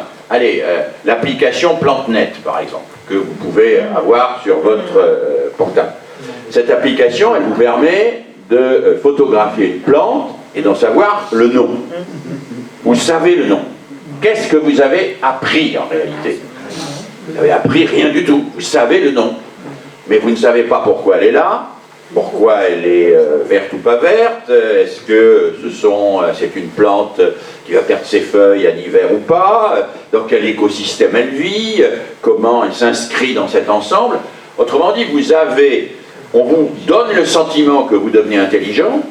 [SPEAKER 5] l'application PlanteNet, par exemple, que vous pouvez avoir sur votre portable. Cette application, elle vous permet de photographier une plante et d'en savoir le nom. Vous savez le nom. Qu'est-ce que vous avez appris en réalité? Vous n'avez appris rien du tout. Vous savez le nom. Mais vous ne savez pas pourquoi elle est là, pourquoi elle est verte ou pas verte, est-ce que c'est une plante qui va perdre ses feuilles à l'hiver ou pas, dans quel écosystème elle vit, comment elle s'inscrit dans cet ensemble. Autrement dit, on vous donne le sentiment que vous devenez intelligent,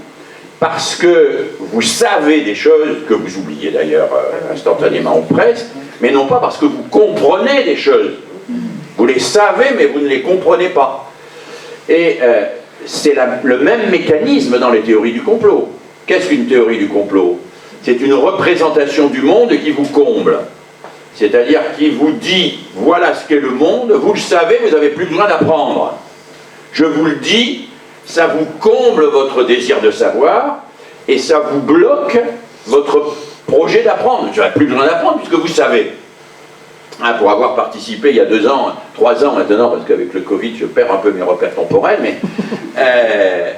[SPEAKER 5] parce que vous savez des choses que vous oubliez d'ailleurs instantanément ou presque, mais non pas parce que vous comprenez des choses. Vous les savez, mais vous ne les comprenez pas. Et c'est le même mécanisme dans les théories du complot. Qu'est-ce qu'une théorie du complot? C'est une représentation du monde qui vous comble. C'est-à-dire qui vous dit, voilà ce qu'est le monde, vous le savez, vous n'avez plus besoin d'apprendre. Je vous le dis, ça vous comble votre désir de savoir et ça vous bloque votre projet d'apprendre. Vous n'avez plus besoin d'apprendre puisque vous savez. Hein, pour avoir participé il y a 2 ans, 3 ans maintenant, parce qu'avec le Covid je perds un peu mes repères temporels, mais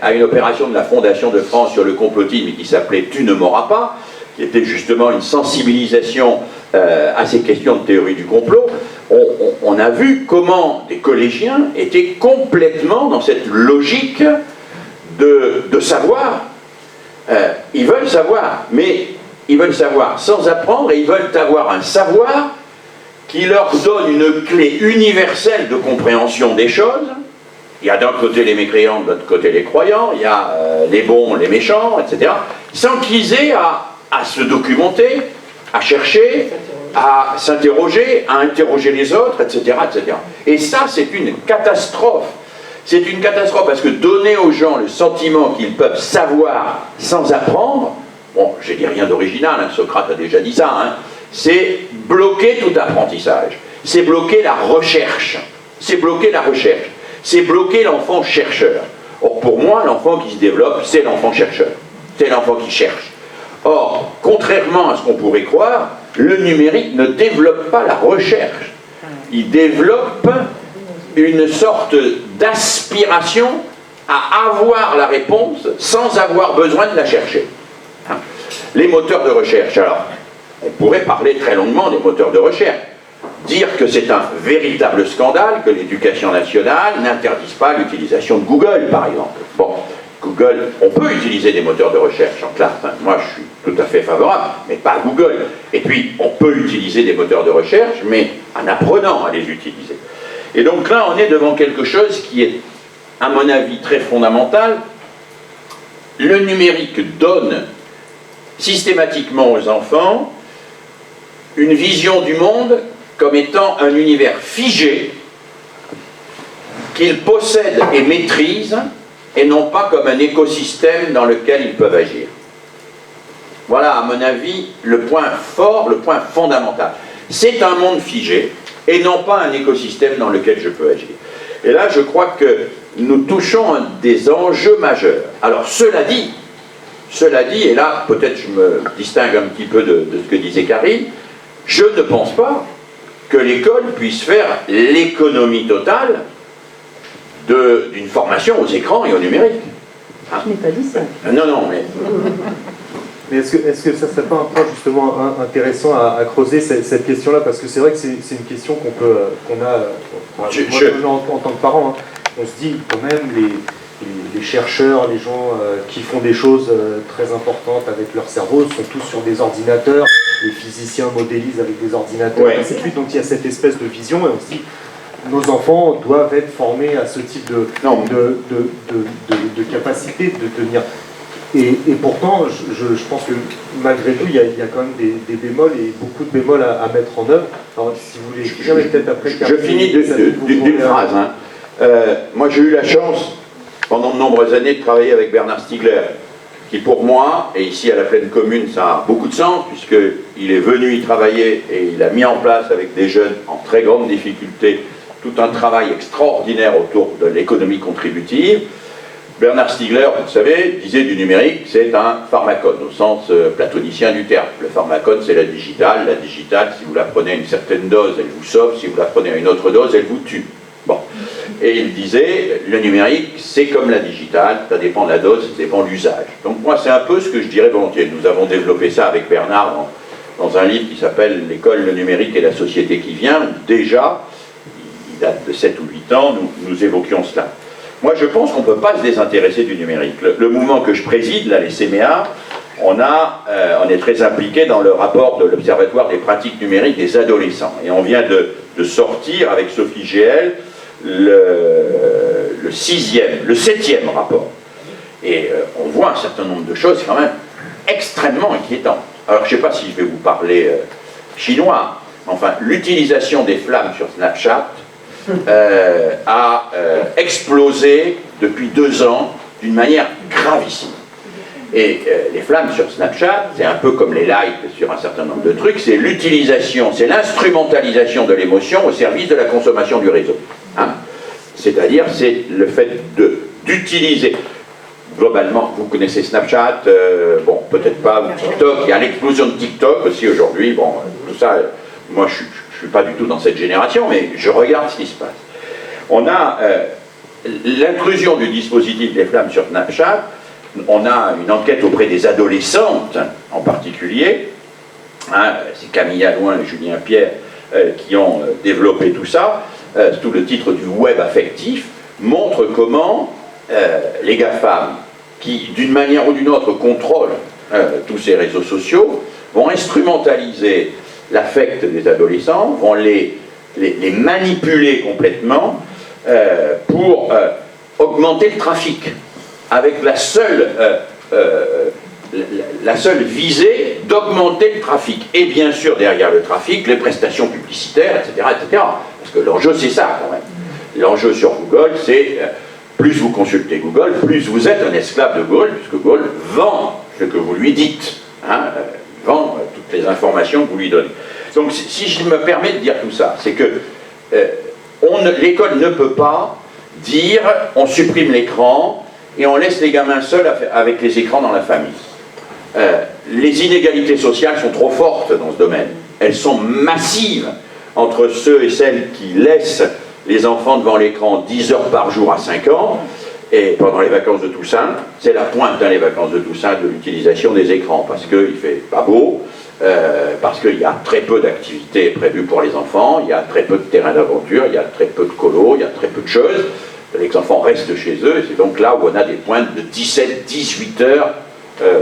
[SPEAKER 5] à une opération de la Fondation de France sur le complotisme qui s'appelait « Tu ne m'auras pas », qui était justement une sensibilisation à ces questions de théorie du complot, on a vu comment des collégiens étaient complètement dans cette logique de savoir. Ils veulent savoir, mais ils veulent savoir sans apprendre, et ils veulent avoir un savoir qui leur donne une clé universelle de compréhension des choses. Il y a d'un côté les mécréants, de l'autre côté les croyants, il y a les bons, les méchants, etc. Sans qu'ils aient à se documenter, à chercher, à s'interroger, à interroger les autres, etc., etc. Et ça, c'est une catastrophe. C'est une catastrophe parce que donner aux gens le sentiment qu'ils peuvent savoir sans apprendre, bon, je dis rien d'original, hein, Socrate a déjà dit ça, hein, c'est bloquer tout apprentissage. C'est bloquer la recherche. C'est bloquer la recherche. C'est bloquer l'enfant chercheur. Or, pour moi, l'enfant qui se développe, c'est l'enfant chercheur. C'est l'enfant qui cherche. Or, contrairement à ce qu'on pourrait croire, le numérique ne développe pas la recherche. Il développe une sorte d'aspiration à avoir la réponse sans avoir besoin de la chercher. Les moteurs de recherche, alors, on pourrait parler très longuement des moteurs de recherche. Dire que c'est un véritable scandale que l'éducation nationale n'interdise pas l'utilisation de Google, par exemple. Bon, Google, on peut utiliser des moteurs de recherche en classe. Hein. Moi, je suis tout à fait favorable, mais pas Google. Et puis, on peut utiliser des moteurs de recherche, mais en apprenant à les utiliser. Et donc là, on est devant quelque chose qui est, à mon avis, très fondamental. Le numérique donne systématiquement aux enfants une vision du monde comme étant un univers figé qu'ils possèdent et maîtrisent, et non pas comme un écosystème dans lequel ils peuvent agir. Voilà, à mon avis, le point fort, le point fondamental. C'est un monde figé, et non pas un écosystème dans lequel je peux agir. Et là, je crois que nous touchons à des enjeux majeurs. Alors, cela dit, et là, peut-être je me distingue un petit peu de ce que disait Karine, je ne pense pas que l'école puisse faire l'économie totale d'une formation aux écrans et au numérique.
[SPEAKER 4] Hein? Je n'ai pas dit ça.
[SPEAKER 5] Non, mais...
[SPEAKER 2] Mais est-ce que ça ne serait pas un point justement intéressant à creuser cette question-là? Parce que c'est vrai que c'est une question qu'on a, moi, en tant que parent, hein, on se dit quand même les chercheurs, les gens qui font des choses très importantes avec leur cerveau sont tous sur des ordinateurs, les physiciens modélisent avec des ordinateurs, et ainsi de suite. Donc il y a cette espèce de vision, et aussi nos enfants doivent être formés à ce type de capacité de tenir. Et pourtant, je pense que malgré tout, il y a quand même des bémols et beaucoup de bémols à mettre en œuvre. Alors, si vous voulez finir, mais peut-être après...
[SPEAKER 5] Je finis d'une phrase. Moi, j'ai eu la chance, pendant de nombreuses années, de travailler avec Bernard Stiegler, qui pour moi, et ici à la Plaine Commune, ça a beaucoup de sens, puisqu'il est venu y travailler et il a mis en place avec des jeunes en très grande difficulté tout un travail extraordinaire autour de l'économie contributive. Bernard Stiegler, vous le savez, disait du numérique, c'est un pharmacone, au sens platonicien du terme. Le pharmacone, c'est la digitale. La digitale, si vous la prenez à une certaine dose, elle vous sauve. Si vous la prenez à une autre dose, elle vous tue. Bon. Et il disait, le numérique, c'est comme la digitale, ça dépend de la dose, ça dépend de l'usage. Donc moi, c'est un peu ce que je dirais volontiers. Nous avons développé ça avec Bernard dans un livre qui s'appelle « L'école, le numérique et la société qui vient », où déjà, il date de 7 ou 8 ans, nous évoquions cela. Moi, je pense qu'on ne peut pas se désintéresser du numérique. Le mouvement que je préside, là, les CMEA, on est très impliqué dans le rapport de l'Observatoire des pratiques numériques des adolescents. Et on vient de sortir, avec Sophie Géel, le 7e rapport. Et on voit un certain nombre de choses quand même extrêmement inquiétantes. Alors, je ne sais pas si je vais vous parler chinois, enfin, l'utilisation des flammes sur Snapchat a explosé depuis 2 ans d'une manière gravissime. Et les flammes sur Snapchat, c'est un peu comme les likes sur un certain nombre de trucs, c'est l'utilisation, c'est l'instrumentalisation de l'émotion au service de la consommation du réseau. Hein? C'est-à-dire, c'est le fait d'utiliser, globalement, vous connaissez Snapchat, bon, peut-être pas, TikTok, il y a l'explosion de TikTok aussi aujourd'hui, bon, tout ça, moi je ne suis pas du tout dans cette génération, mais je regarde ce qui se passe. On a l'intrusion du dispositif des flammes sur Snapchat, on a une enquête auprès des adolescentes en particulier, hein, c'est Camille Allouin et Julien Pierre qui ont développé tout ça, sous le titre du web affectif, montre comment les GAFAM, qui d'une manière ou d'une autre contrôlent tous ces réseaux sociaux, vont instrumentaliser l'affect des adolescents, vont les manipuler complètement pour augmenter le trafic, avec la seule visée d'augmenter le trafic. Et bien sûr, derrière le trafic, les prestations publicitaires, etc. etc. Parce que l'enjeu, c'est ça, quand même. L'enjeu sur Google, c'est plus vous consultez Google, plus vous êtes un esclave de Google, puisque Google vend ce que vous lui dites. Hein, vend toutes les informations que vous lui donnez. Donc, si je me permets de dire tout ça, c'est que l'école ne peut pas dire on supprime l'écran et on laisse les gamins seuls avec les écrans dans la famille. Les inégalités sociales sont trop fortes dans ce domaine. Elles sont massives entre ceux et celles qui laissent les enfants devant l'écran 10 heures par jour à 5 ans, et pendant les vacances de Toussaint, c'est la pointe dans les vacances de Toussaint de l'utilisation des écrans, parce qu'il ne fait pas beau, parce qu'il y a très peu d'activités prévues pour les enfants, il y a très peu de terrains d'aventure, il y a très peu de colos, il y a très peu de choses. Les enfants restent chez eux, et c'est donc là où on a des pointes de 17-18 heures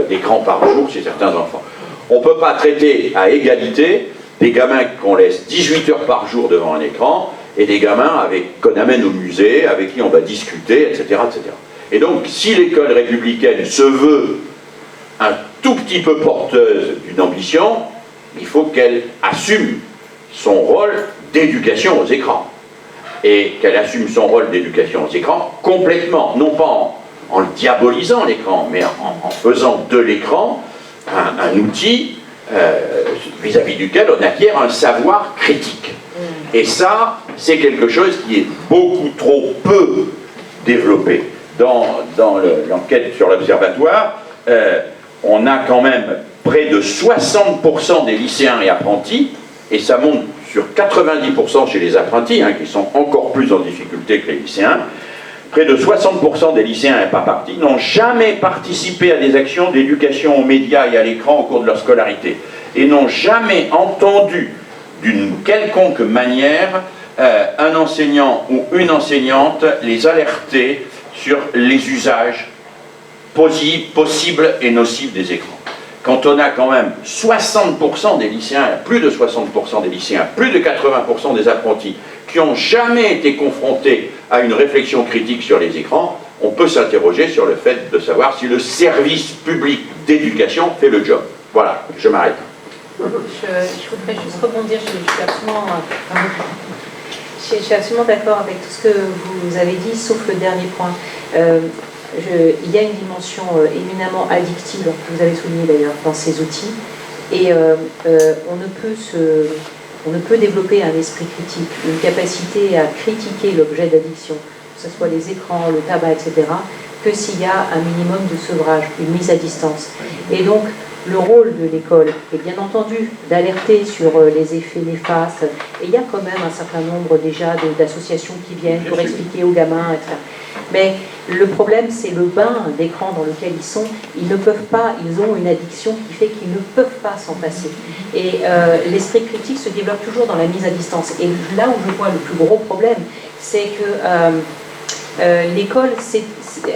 [SPEAKER 5] d'écran par jour chez certains enfants. On ne peut pas traiter à égalité des gamins qu'on laisse 18 heures par jour devant un écran et des gamins qu'on amène au musée, avec qui on va discuter, etc. etc. Et donc, si l'école républicaine se veut un tout petit peu porteuse d'une ambition, il faut qu'elle assume son rôle d'éducation aux écrans. Et qu'elle assume son rôle d'éducation aux écrans complètement, non pas en le diabolisant l'écran, mais en faisant de l'écran un outil vis-à-vis duquel on acquiert un savoir critique. Et ça, c'est quelque chose qui est beaucoup trop peu développé. Dans l'enquête sur l'Observatoire, on a quand même près de 60% des lycéens et apprentis, et ça monte sur 90% chez les apprentis, qui sont encore plus en difficulté que les lycéens. Près de 60% des lycéens et apprentis n'ont jamais participé à des actions d'éducation aux médias et à l'écran au cours de leur scolarité, et n'ont jamais entendu d'une quelconque manière un enseignant ou une enseignante les alerter sur les usages possibles et nocifs des écrans. Quand on a quand même 60% des lycéens, plus de 60% des lycéens, plus de 80% des apprentis qui n'ont jamais été confrontés à une réflexion critique sur les écrans, on peut s'interroger sur le fait de savoir si le service public d'éducation fait le job. Voilà, je m'arrête.
[SPEAKER 3] Je voudrais juste rebondir, je suis absolument d'accord avec tout ce que vous avez dit, sauf le dernier point. Il y a une dimension éminemment addictive, que vous avez souligné d'ailleurs dans ces outils, et on ne peut développer un esprit critique, une capacité à critiquer l'objet d'addiction, que ce soit les écrans, le tabac, etc., que s'il y a un minimum de sevrage, une mise à distance. Et donc, le rôle de l'école est bien entendu d'alerter sur les effets néfastes, et il y a quand même un certain nombre déjà d'associations qui viennent pour expliquer aux gamins, etc. Mais le problème, c'est le bain d'écran dans lequel ils sont. Ils ne peuvent pas, ils ont une addiction qui fait qu'ils ne peuvent pas s'en passer. Et l'esprit critique se développe toujours dans la mise à distance. Et là où je vois le plus gros problème, c'est que l'école,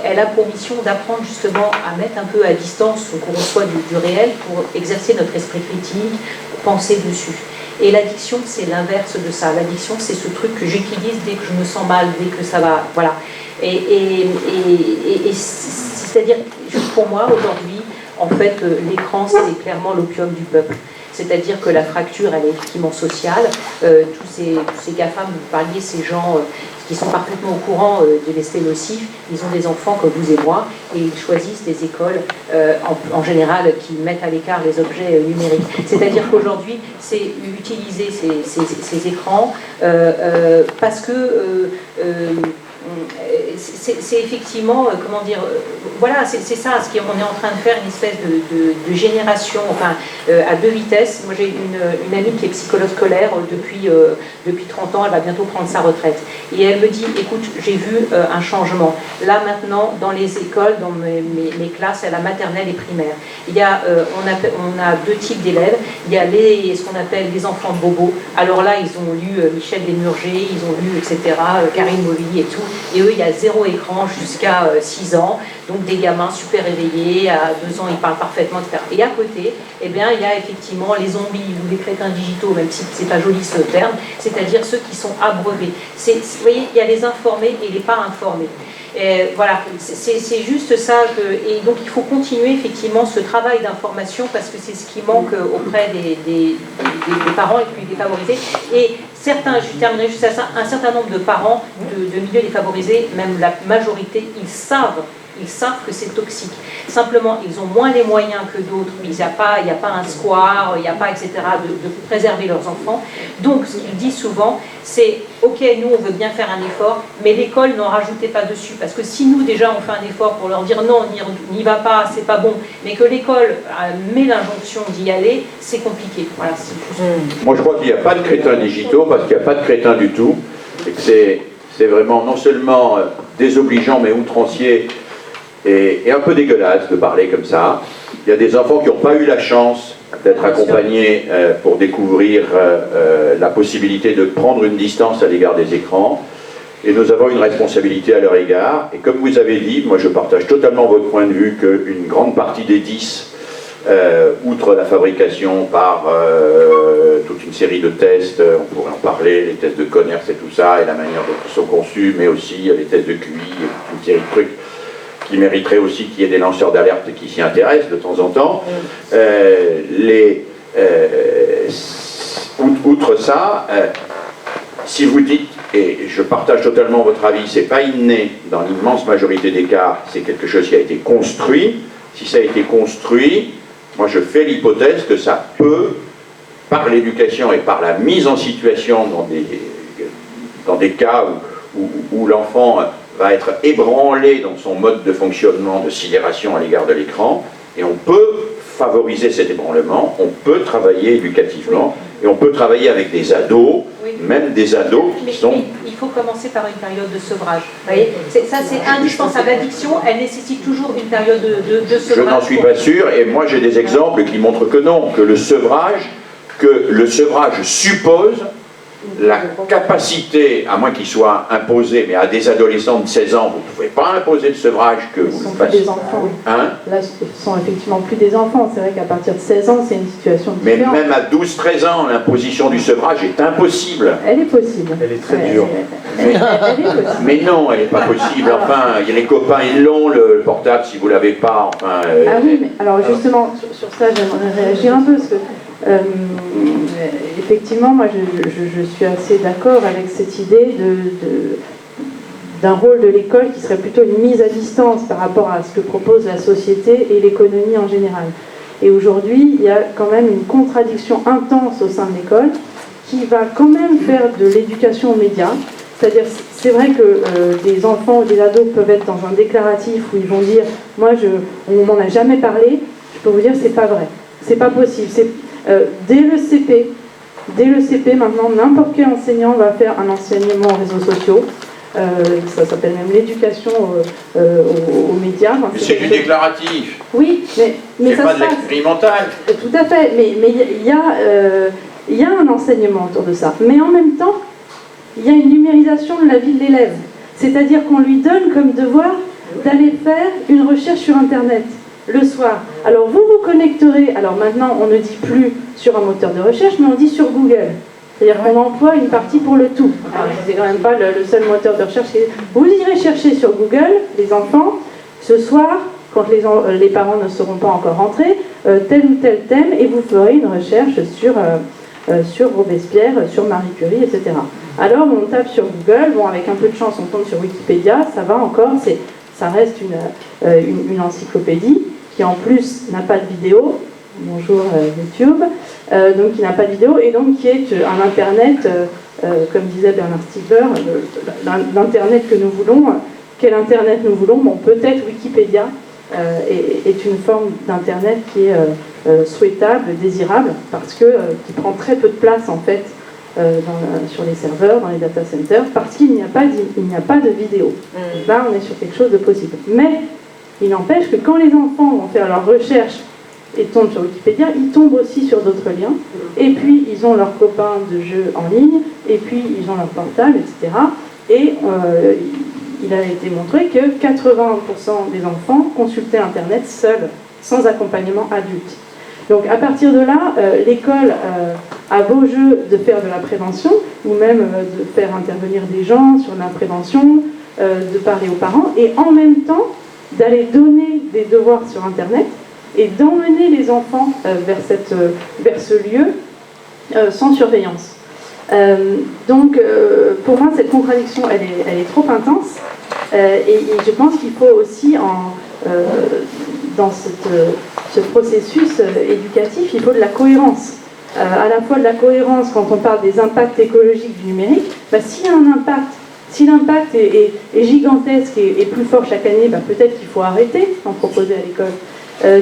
[SPEAKER 3] elle a pour mission d'apprendre justement à mettre un peu à distance ce qu'on reçoit du réel pour exercer notre esprit critique, penser dessus. Et l'addiction, c'est l'inverse de ça. L'addiction, c'est ce truc que j'utilise dès que je me sens mal, dès que ça va, voilà. Et c'est-à-dire, pour moi, aujourd'hui, en fait, l'écran, c'est clairement l'opium du peuple. C'est-à-dire que la fracture, elle est effectivement sociale. Tous ces GAFAM, vous parliez, ces gens qui sont parfaitement au courant de l'aspect nocif, ils ont des enfants comme vous et moi, et ils choisissent des écoles, en général, qui mettent à l'écart les objets numériques. C'est-à-dire qu'aujourd'hui, c'est utiliser ces écrans parce que c'est effectivement, comment dire, voilà, c'est ça, on est en train de faire une espèce de génération, enfin, à deux vitesses. Moi, j'ai une amie qui est psychologue scolaire depuis 30 ans, elle va bientôt prendre sa retraite. Et elle me dit, écoute, j'ai vu un changement. Là, maintenant, dans les écoles, dans mes classes, à la maternelle et primaire, on a deux types d'élèves. Il y a ce qu'on appelle les enfants de bobos. Alors là, ils ont lu Michel Desmurger, ils ont lu, etc., Karine Movilly et tout. Et eux, il y a 0 écran jusqu'à 6 ans, donc des gamins super éveillés, à 2 ans ils parlent parfaitement, etc. Et à côté, eh bien, il y a effectivement les zombies ou les crétins digitaux, même si c'est pas joli ce terme, c'est-à-dire ceux qui sont abreuvés. Vous voyez, il y a les informés et les pas informés. Et voilà, c'est juste ça, et donc il faut continuer effectivement ce travail d'information parce que c'est ce qui manque auprès des parents les plus défavorisés. Et certains, je terminerai juste à ça, un certain nombre de parents de milieux défavorisés, même la majorité, ils savent que c'est toxique. Simplement, ils ont moins les moyens que d'autres, il n'y a pas un square, il n'y a pas, etc., de préserver leurs enfants. Donc, ce qu'ils disent souvent, c'est « Ok, nous, on veut bien faire un effort, mais l'école, n'en rajoutez pas dessus. » Parce que si nous, déjà, on fait un effort pour leur dire « Non, n'y va pas, c'est pas bon », mais que l'école met l'injonction d'y aller, c'est compliqué. Voilà, c'est juste...
[SPEAKER 5] Moi, je crois qu'il n'y a pas de crétins digitaux, parce qu'il n'y a pas de crétins du tout, et que c'est vraiment non seulement désobligeant, mais outrancier, et un peu dégueulasse de parler comme ça. Il y a des enfants qui n'ont pas eu la chance d'être accompagnés pour découvrir la possibilité de prendre une distance à l'égard des écrans. Et nous avons une responsabilité à leur égard. Et comme vous avez dit, moi je partage totalement votre point de vue qu'une grande partie des 10, outre la fabrication par toute une série de tests, on pourrait en parler, les tests de Conners et tout ça, et la manière dont ils sont conçus, mais aussi les tests de QI, et toute une série de trucs qui mériterait aussi qu'il y ait des lanceurs d'alerte qui s'y intéressent de temps en temps. Outre ça, si vous dites, et je partage totalement votre avis, c'est pas inné dans l'immense majorité des cas, c'est quelque chose qui a été construit. Si ça a été construit, moi je fais l'hypothèse que ça peut, par l'éducation et par la mise en situation dans des cas où l'enfant va être ébranlé dans son mode de fonctionnement de sidération à l'égard de l'écran, et on peut favoriser cet ébranlement, on peut travailler éducativement, et on peut travailler avec des ados, même des ados qui sont...
[SPEAKER 3] Il faut commencer par une période de sevrage. Vous voyez, ça c'est indispensable. L'addiction, elle nécessite toujours une période de sevrage.
[SPEAKER 5] Je n'en suis pas sûr, et moi j'ai des exemples qui montrent que non, que le sevrage suppose la capacité, à moins qu'il soit imposé, mais à des adolescents de 16 ans, vous ne pouvez pas imposer le sevrage que vous
[SPEAKER 4] fassiez.
[SPEAKER 5] Plus
[SPEAKER 4] des enfants.
[SPEAKER 5] Hein?
[SPEAKER 4] Là, ce ne sont effectivement plus des enfants. C'est vrai qu'à partir de 16 ans, c'est une situation différente.
[SPEAKER 5] Mais même à 12-13 ans, l'imposition du sevrage est impossible.
[SPEAKER 4] Elle est possible.
[SPEAKER 2] Elle est très dure.
[SPEAKER 4] Elle est possible.
[SPEAKER 5] Mais non, elle n'est pas possible. Enfin, il y a les copains, ils l'ont, le portable, si vous ne l'avez pas. Enfin,
[SPEAKER 4] ah oui, mais alors justement, sur ça, j'aimerais réagir un peu, parce que effectivement, moi, je suis assez d'accord avec cette idée d'un rôle de l'école qui serait plutôt une mise à distance par rapport à ce que propose la société et l'économie en général. Et aujourd'hui, il y a quand même une contradiction intense au sein de l'école qui va quand même faire de l'éducation aux médias. C'est-à-dire, c'est vrai que des enfants ou des ados peuvent être dans un déclaratif où ils vont dire « moi, on m'en a jamais parlé », je peux vous dire c'est pas vrai. C'est pas possible. Dès le CP, maintenant, n'importe quel enseignant va faire un enseignement aux réseaux sociaux. Ça s'appelle même l'éducation aux médias.
[SPEAKER 5] Mais c'est du déclaratif.
[SPEAKER 4] Oui, mais ça
[SPEAKER 5] c'est pas de l'expérimental.
[SPEAKER 4] Tout à fait, mais il y a un enseignement autour de ça. Mais en même temps, il y a une numérisation de la vie de l'élève. C'est-à-dire qu'on lui donne comme devoir d'aller faire une recherche sur Internet le soir. Alors vous vous connecterez, alors maintenant on ne dit plus sur un moteur de recherche, mais on dit sur Google. C'est-à-dire qu'on emploie une partie pour le tout. C'est quand même pas le seul moteur de recherche. Vous irez chercher sur Google, les enfants, ce soir, quand les parents ne seront pas encore rentrés, tel ou tel thème, et vous ferez une recherche sur Robespierre, sur Marie Curie, etc. Alors on tape sur Google, bon avec un peu de chance on tombe sur Wikipédia, ça va encore, ça reste une encyclopédie qui en plus n'a pas de vidéo, bonjour YouTube, donc qui n'a pas de vidéo et donc qui est un Internet, comme disait Bernard Stiegler, l'Internet que nous voulons. Quel Internet nous voulons? Bon, peut-être Wikipédia est une forme d'Internet qui est souhaitable, désirable, parce que qui prend très peu de place en fait sur les serveurs, dans les data centers, parce qu'il n'y a pas de vidéo. Là, on est sur quelque chose de possible. Mais il n'empêche que quand les enfants vont faire leurs recherches et tombent sur Wikipédia, ils tombent aussi sur d'autres liens. Et puis, ils ont leurs copains de jeux en ligne, et puis ils ont leur portable, etc. Et il a été montré que 80% des enfants consultaient Internet seuls, sans accompagnement adulte. Donc à partir de là, l'école a beau jeu de faire de la prévention, ou même de faire intervenir des gens sur la prévention, de parler aux parents, et en même temps d'aller donner des devoirs sur Internet et d'emmener les enfants vers ce lieu sans surveillance. Donc pour moi cette contradiction elle est trop intense et je pense qu'il faut aussi dans ce processus éducatif il faut de la cohérence, à la fois de la cohérence quand on parle des impacts écologiques du numérique. S'il y a un impact, si l'impact est gigantesque et plus fort chaque année, peut-être qu'il faut arrêter d'en proposer à l'école.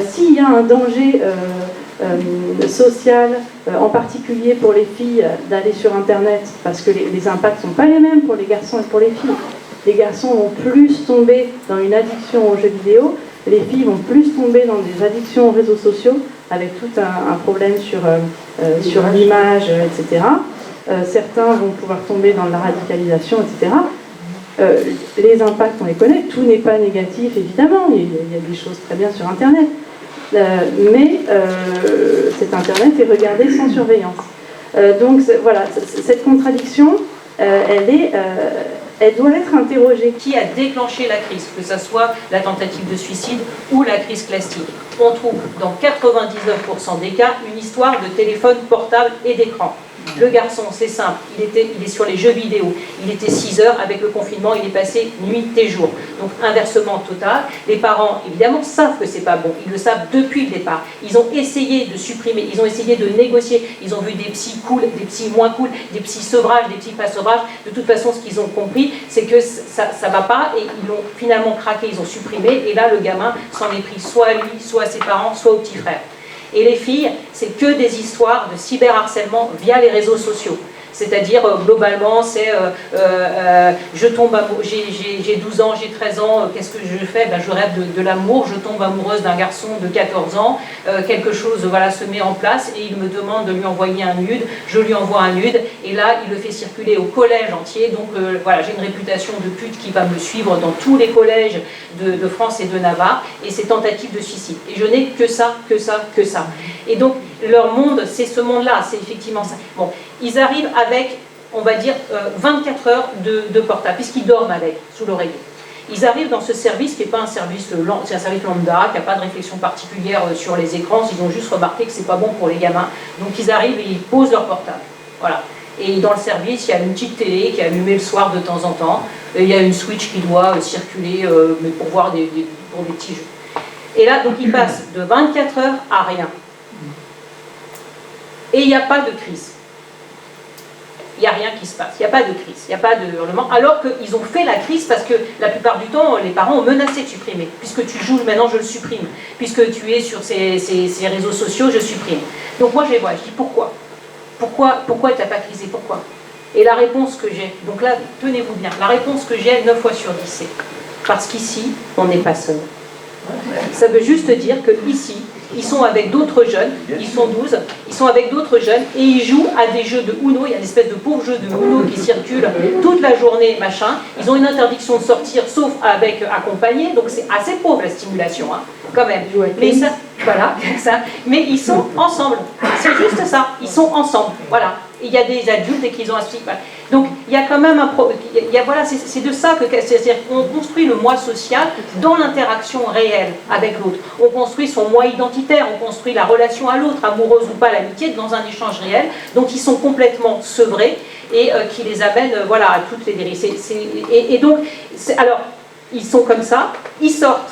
[SPEAKER 4] S'il y a un danger social, en particulier pour les filles, d'aller sur Internet, parce que les impacts ne sont pas les mêmes pour les garçons et pour les filles. Les garçons vont plus tomber dans une addiction aux jeux vidéo, les filles vont plus tomber dans des addictions aux réseaux sociaux, avec tout un problème sur l'image, etc. Certains vont pouvoir tomber dans la radicalisation, etc. Les impacts, on les connaît, tout n'est pas négatif, évidemment, il y a des choses très bien sur Internet. Mais cet Internet est regardé sans surveillance. Donc voilà, cette contradiction, elle doit être interrogée.
[SPEAKER 1] Qui a déclenché la crise, que ce soit la tentative de suicide ou la crise classique? On trouve dans 99% des cas une histoire de téléphone portable et d'écran. Le garçon, c'est simple, il est sur les jeux vidéo, il était 6 heures, avec le confinement, il est passé nuit et jour. Donc inversement total, les parents évidemment savent que c'est pas bon, ils le savent depuis le départ. Ils ont essayé de supprimer, ils ont essayé de négocier, ils ont vu des psys cool, des psys moins cool, des psys sevrages, des psys pas sevrages. De toute façon, ce qu'ils ont compris, c'est que ça va pas et ils l'ont finalement craqué, ils ont supprimé et là le gamin s'en est pris soit à lui, soit à ses parents, soit au petit frère. Et les filles, c'est que des histoires de cyberharcèlement via les réseaux sociaux.
[SPEAKER 3] C'est-à-dire, globalement, c'est je tombe j'ai 12 ans, j'ai 13 ans, qu'est-ce que je fais? Je rêve de l'amour, je tombe amoureuse d'un garçon de 14 ans, quelque chose se met en place et il me demande de lui envoyer un nude, je lui envoie un nude et là il le fait circuler au collège entier, donc j'ai une réputation de pute qui va me suivre dans tous les collèges de France et de Navarre, et c'est tentative de suicide. Et je n'ai que ça. Et donc leur monde, c'est ce monde-là, c'est effectivement ça. Bon, ils arrivent avec, on va dire, 24 heures de portable, puisqu'ils dorment avec, sous l'oreiller. Ils arrivent dans ce service qui n'est pas un service lambda, c'est un service lambda, qui n'a pas de réflexion particulière sur les écrans, ils ont juste remarqué que c'est pas bon pour les gamins. Donc ils arrivent et ils posent leur portable. Voilà. Et dans le service, il y a une petite télé qui est allumée le soir de temps en temps. Et il y a une Switch qui doit circuler mais pour voir pour des petits jeux. Et là, donc ils passent de 24 heures à rien. Et il n'y a pas de crise. Il n'y a rien qui se passe, il n'y a pas de crise, il n'y a pas de hurlement, alors qu'ils ont fait la crise parce que la plupart du temps, les parents ont menacé de supprimer. Puisque tu joues, maintenant je le supprime. Puisque tu es sur ces réseaux sociaux, je supprime. Donc moi je les vois, je dis pourquoi tu n'as pas crisé, pourquoi? Et la réponse que j'ai, donc là, tenez-vous bien, la réponse que j'ai 9 fois sur 10, c'est parce qu'ici, on n'est pas seul. Ça veut juste dire qu'ici, ils sont avec d'autres jeunes, ils sont 12, ils sont avec d'autres jeunes et ils jouent à des jeux de Uno, il y a une espèce de pauvre jeu de Uno qui circule toute la journée, machin. Ils ont une interdiction de sortir, sauf avec accompagné, donc c'est assez pauvre la stimulation, hein, quand même. Mais ça, voilà, ça. Mais ils sont ensemble, c'est juste ça, ils sont ensemble, voilà. Il y a des adultes et qu'ils ont aspiré. Voilà. Donc il y a quand même voilà, c'est de ça que c'est-à-dire qu'on construit le moi social dans l'interaction réelle avec l'autre. On construit son moi identitaire, on construit la relation à l'autre, amoureuse ou pas, l'amitié, dans un échange réel. Donc ils sont complètement sevrés et qui les amènent à toutes les dérives. Et donc, alors, ils sont comme ça, ils sortent.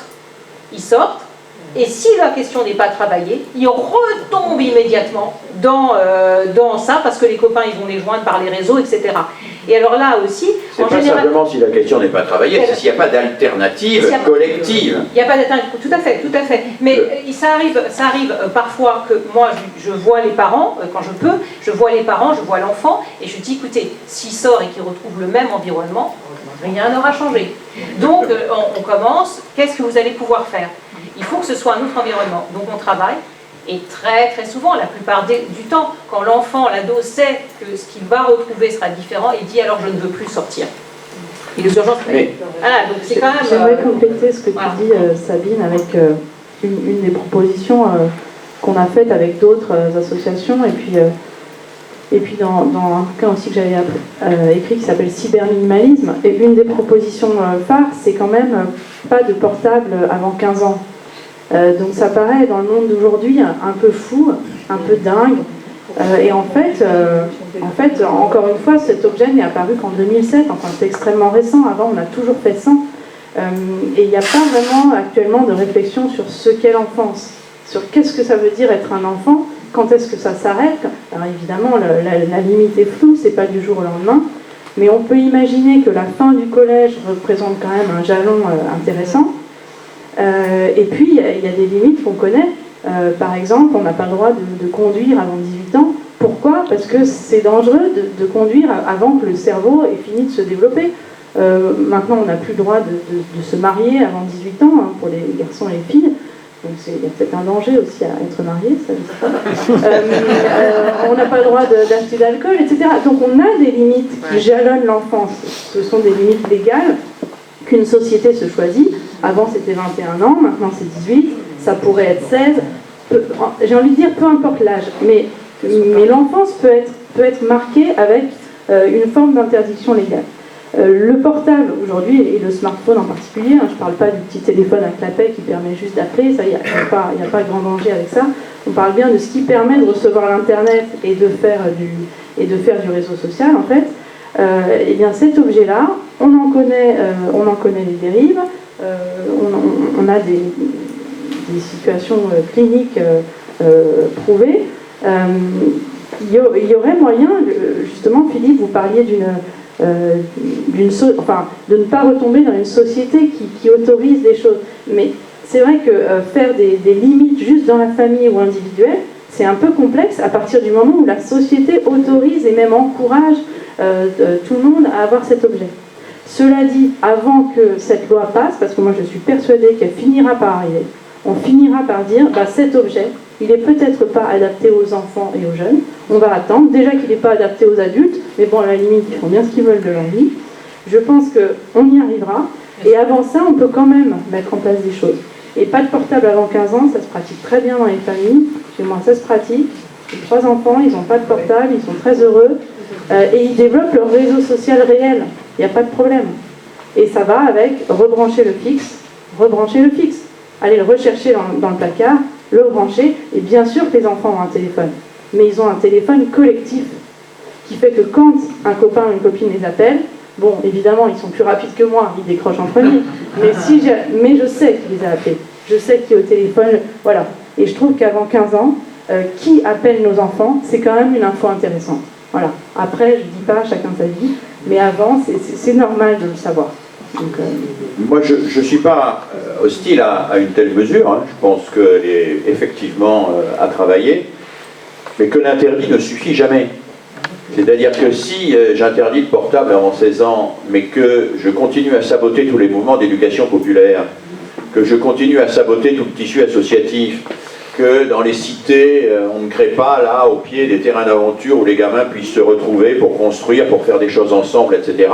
[SPEAKER 3] Et si la question n'est pas travaillée, ils retombent immédiatement dans ça, parce que les copains, ils vont les joindre par les réseaux, etc. Et alors là aussi...
[SPEAKER 5] C'est pas général... simplement si la question n'est pas travaillée, c'est s'il n'y a pas d'alternative collective.
[SPEAKER 3] Il n'y a pas d'alternative, tout à fait. Mais ça arrive parfois que moi, je vois les parents, quand je peux, je vois les parents, je vois l'enfant, et je dis, écoutez, s'il sort et qu'il retrouve le même environnement, rien n'aura changé. Donc, on commence, qu'est-ce que vous allez pouvoir faire? Il faut que ce soit un autre environnement. Donc on travaille, et très très souvent, la plupart du temps, quand l'enfant, l'ado sait que ce qu'il va retrouver sera différent, il dit alors je ne veux plus sortir. Et les urgences... Voilà, donc c'est quand même...
[SPEAKER 4] J'aimerais compléter ce que tu dis, Sabine, avec une des propositions qu'on a faites avec d'autres associations, et puis dans un cas aussi que j'avais écrit qui s'appelle cyberminimalisme, et une des propositions phares, c'est quand même pas de portable avant 15 ans. Donc ça paraît dans le monde d'aujourd'hui un peu fou, un peu dingue. Et en fait, encore une fois, cet objet n'est apparu qu'en 2007, enfin c'est extrêmement récent, avant on a toujours fait ça. Et il n'y a pas vraiment actuellement de réflexion sur ce qu'est l'enfance, sur qu'est-ce que ça veut dire être un enfant, quand est-ce que ça s'arrête. Alors évidemment, la limite est floue, c'est pas du jour au lendemain, mais on peut imaginer que la fin du collège représente quand même un jalon intéressant. Et puis, il y a des limites qu'on connaît. Par exemple, on n'a pas le droit de conduire avant 18 ans. Pourquoi? Parce que c'est dangereux de conduire avant que le cerveau ait fini de se développer. Maintenant, on n'a plus le droit de se marier avant 18 ans, hein, pour les garçons et les filles. Donc il y a peut-être un danger aussi à être marié, ça je sais pas. On n'a pas le droit d'acheter d'alcool, etc. Donc on a des limites qui jalonnent l'enfance. Ce sont des limites légales qu'une société se choisit. Avant c'était 21 ans, maintenant c'est 18, ça pourrait être 16. J'ai envie de dire peu importe l'âge, mais l'enfance peut être marquée avec une forme d'interdiction légale. Le portable aujourd'hui, et le smartphone en particulier, hein, je ne parle pas du petit téléphone à clapet qui permet juste d'appeler, ça, il n'y a pas de grand danger avec ça. On parle bien de ce qui permet de recevoir l'internet et de faire du réseau social en fait. Et bien cet objet-là, on en connaît les dérives, on a des situations cliniques prouvées. Il y aurait moyen, justement, Philippe, vous parliez de ne pas retomber dans une société qui autorise des choses. Mais c'est vrai que faire des limites juste dans la famille ou individuelle, c'est un peu complexe à partir du moment où la société autorise et même encourage tout le monde à avoir cet objet. Cela dit, avant que cette loi passe, parce que moi je suis persuadée qu'elle finira par arriver, on finira par dire, bah, cet objet, il n'est peut-être pas adapté aux enfants et aux jeunes, on va attendre, déjà qu'il n'est pas adapté aux adultes, mais bon, à la limite, ils font bien ce qu'ils veulent de leur vie. Je pense qu'on y arrivera, et avant ça, on peut quand même mettre en place des choses. Et pas de portable avant 15 ans, ça se pratique très bien dans les familles, chez moi ça se pratique, j'ai 3 enfants, ils n'ont pas de portable, ils sont très heureux, et ils développent leur réseau social réel, il n'y a pas de problème. Et ça va avec rebrancher le fixe, aller le rechercher dans le placard, le brancher, et bien sûr que les enfants ont un téléphone, mais ils ont un téléphone collectif, qui fait que quand un copain ou une copine les appelle, bon, évidemment, ils sont plus rapides que moi, ils décrochent en premier, mais je sais qui les a appelés, je sais qui est au téléphone, voilà. Et je trouve qu'avant 15 ans, qui appelle nos enfants, c'est quand même une info intéressante. Voilà. Après, je ne dis pas chacun sa vie, mais avant, c'est normal de le savoir. Donc,
[SPEAKER 5] moi, je ne suis pas hostile à une telle mesure. Hein. Je pense qu'elle est effectivement à travailler, mais que l'interdit ne suffit jamais. C'est-à-dire que si j'interdis le portable avant 16 ans, mais que je continue à saboter tous les mouvements d'éducation populaire, que je continue à saboter tout le tissu associatif, que dans les cités, on ne crée pas là, au pied des terrains d'aventure où les gamins puissent se retrouver pour construire, pour faire des choses ensemble, etc.,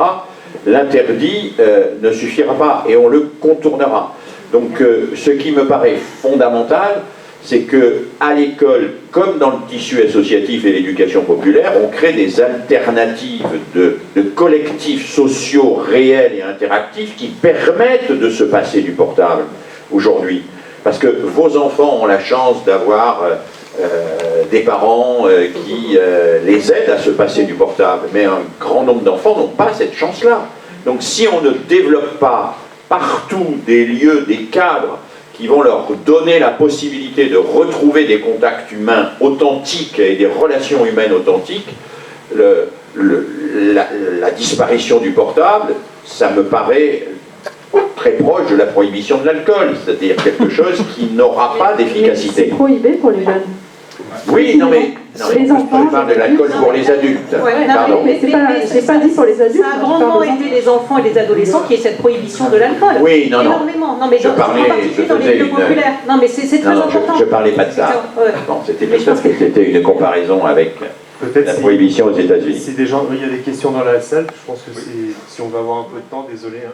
[SPEAKER 5] l'interdit ne suffira pas et on le contournera. Donc ce qui me paraît fondamental, c'est qu'à l'école, comme dans le tissu associatif et l'éducation populaire, on crée des alternatives de collectifs sociaux réels et interactifs qui permettent de se passer du portable aujourd'hui. Parce que vos enfants ont la chance d'avoir des parents qui les aident à se passer du portable, mais un grand nombre d'enfants n'ont pas cette chance-là. Donc si on ne développe pas partout des lieux, des cadres qui vont leur donner la possibilité de retrouver des contacts humains authentiques et des relations humaines authentiques, la disparition du portable, ça me paraît très proche de la prohibition de l'alcool, c'est-à-dire quelque chose qui n'aura pas d'efficacité.
[SPEAKER 4] C'est prohibé pour les jeunes.
[SPEAKER 5] Oui, non mais
[SPEAKER 4] les enfants,
[SPEAKER 5] je parle de l'alcool pour les adultes.
[SPEAKER 3] Ouais,
[SPEAKER 5] pardon.
[SPEAKER 4] Mais c'est pas dit pour les adultes.
[SPEAKER 3] Ça a grandement aidé les enfants et les adolescents qui est cette prohibition de l'alcool.
[SPEAKER 5] Oui, non, non.
[SPEAKER 3] Énormément. Non, mais
[SPEAKER 5] je
[SPEAKER 3] faisais une... Non, mais c'est très important.
[SPEAKER 5] Je parlais pas de ça. Bon, c'était juste parce que c'était une comparaison avec la prohibition aux États-Unis.
[SPEAKER 2] Si des gens, il y a des questions dans la salle, je pense que si on va avoir un peu de temps, désolé. Hein.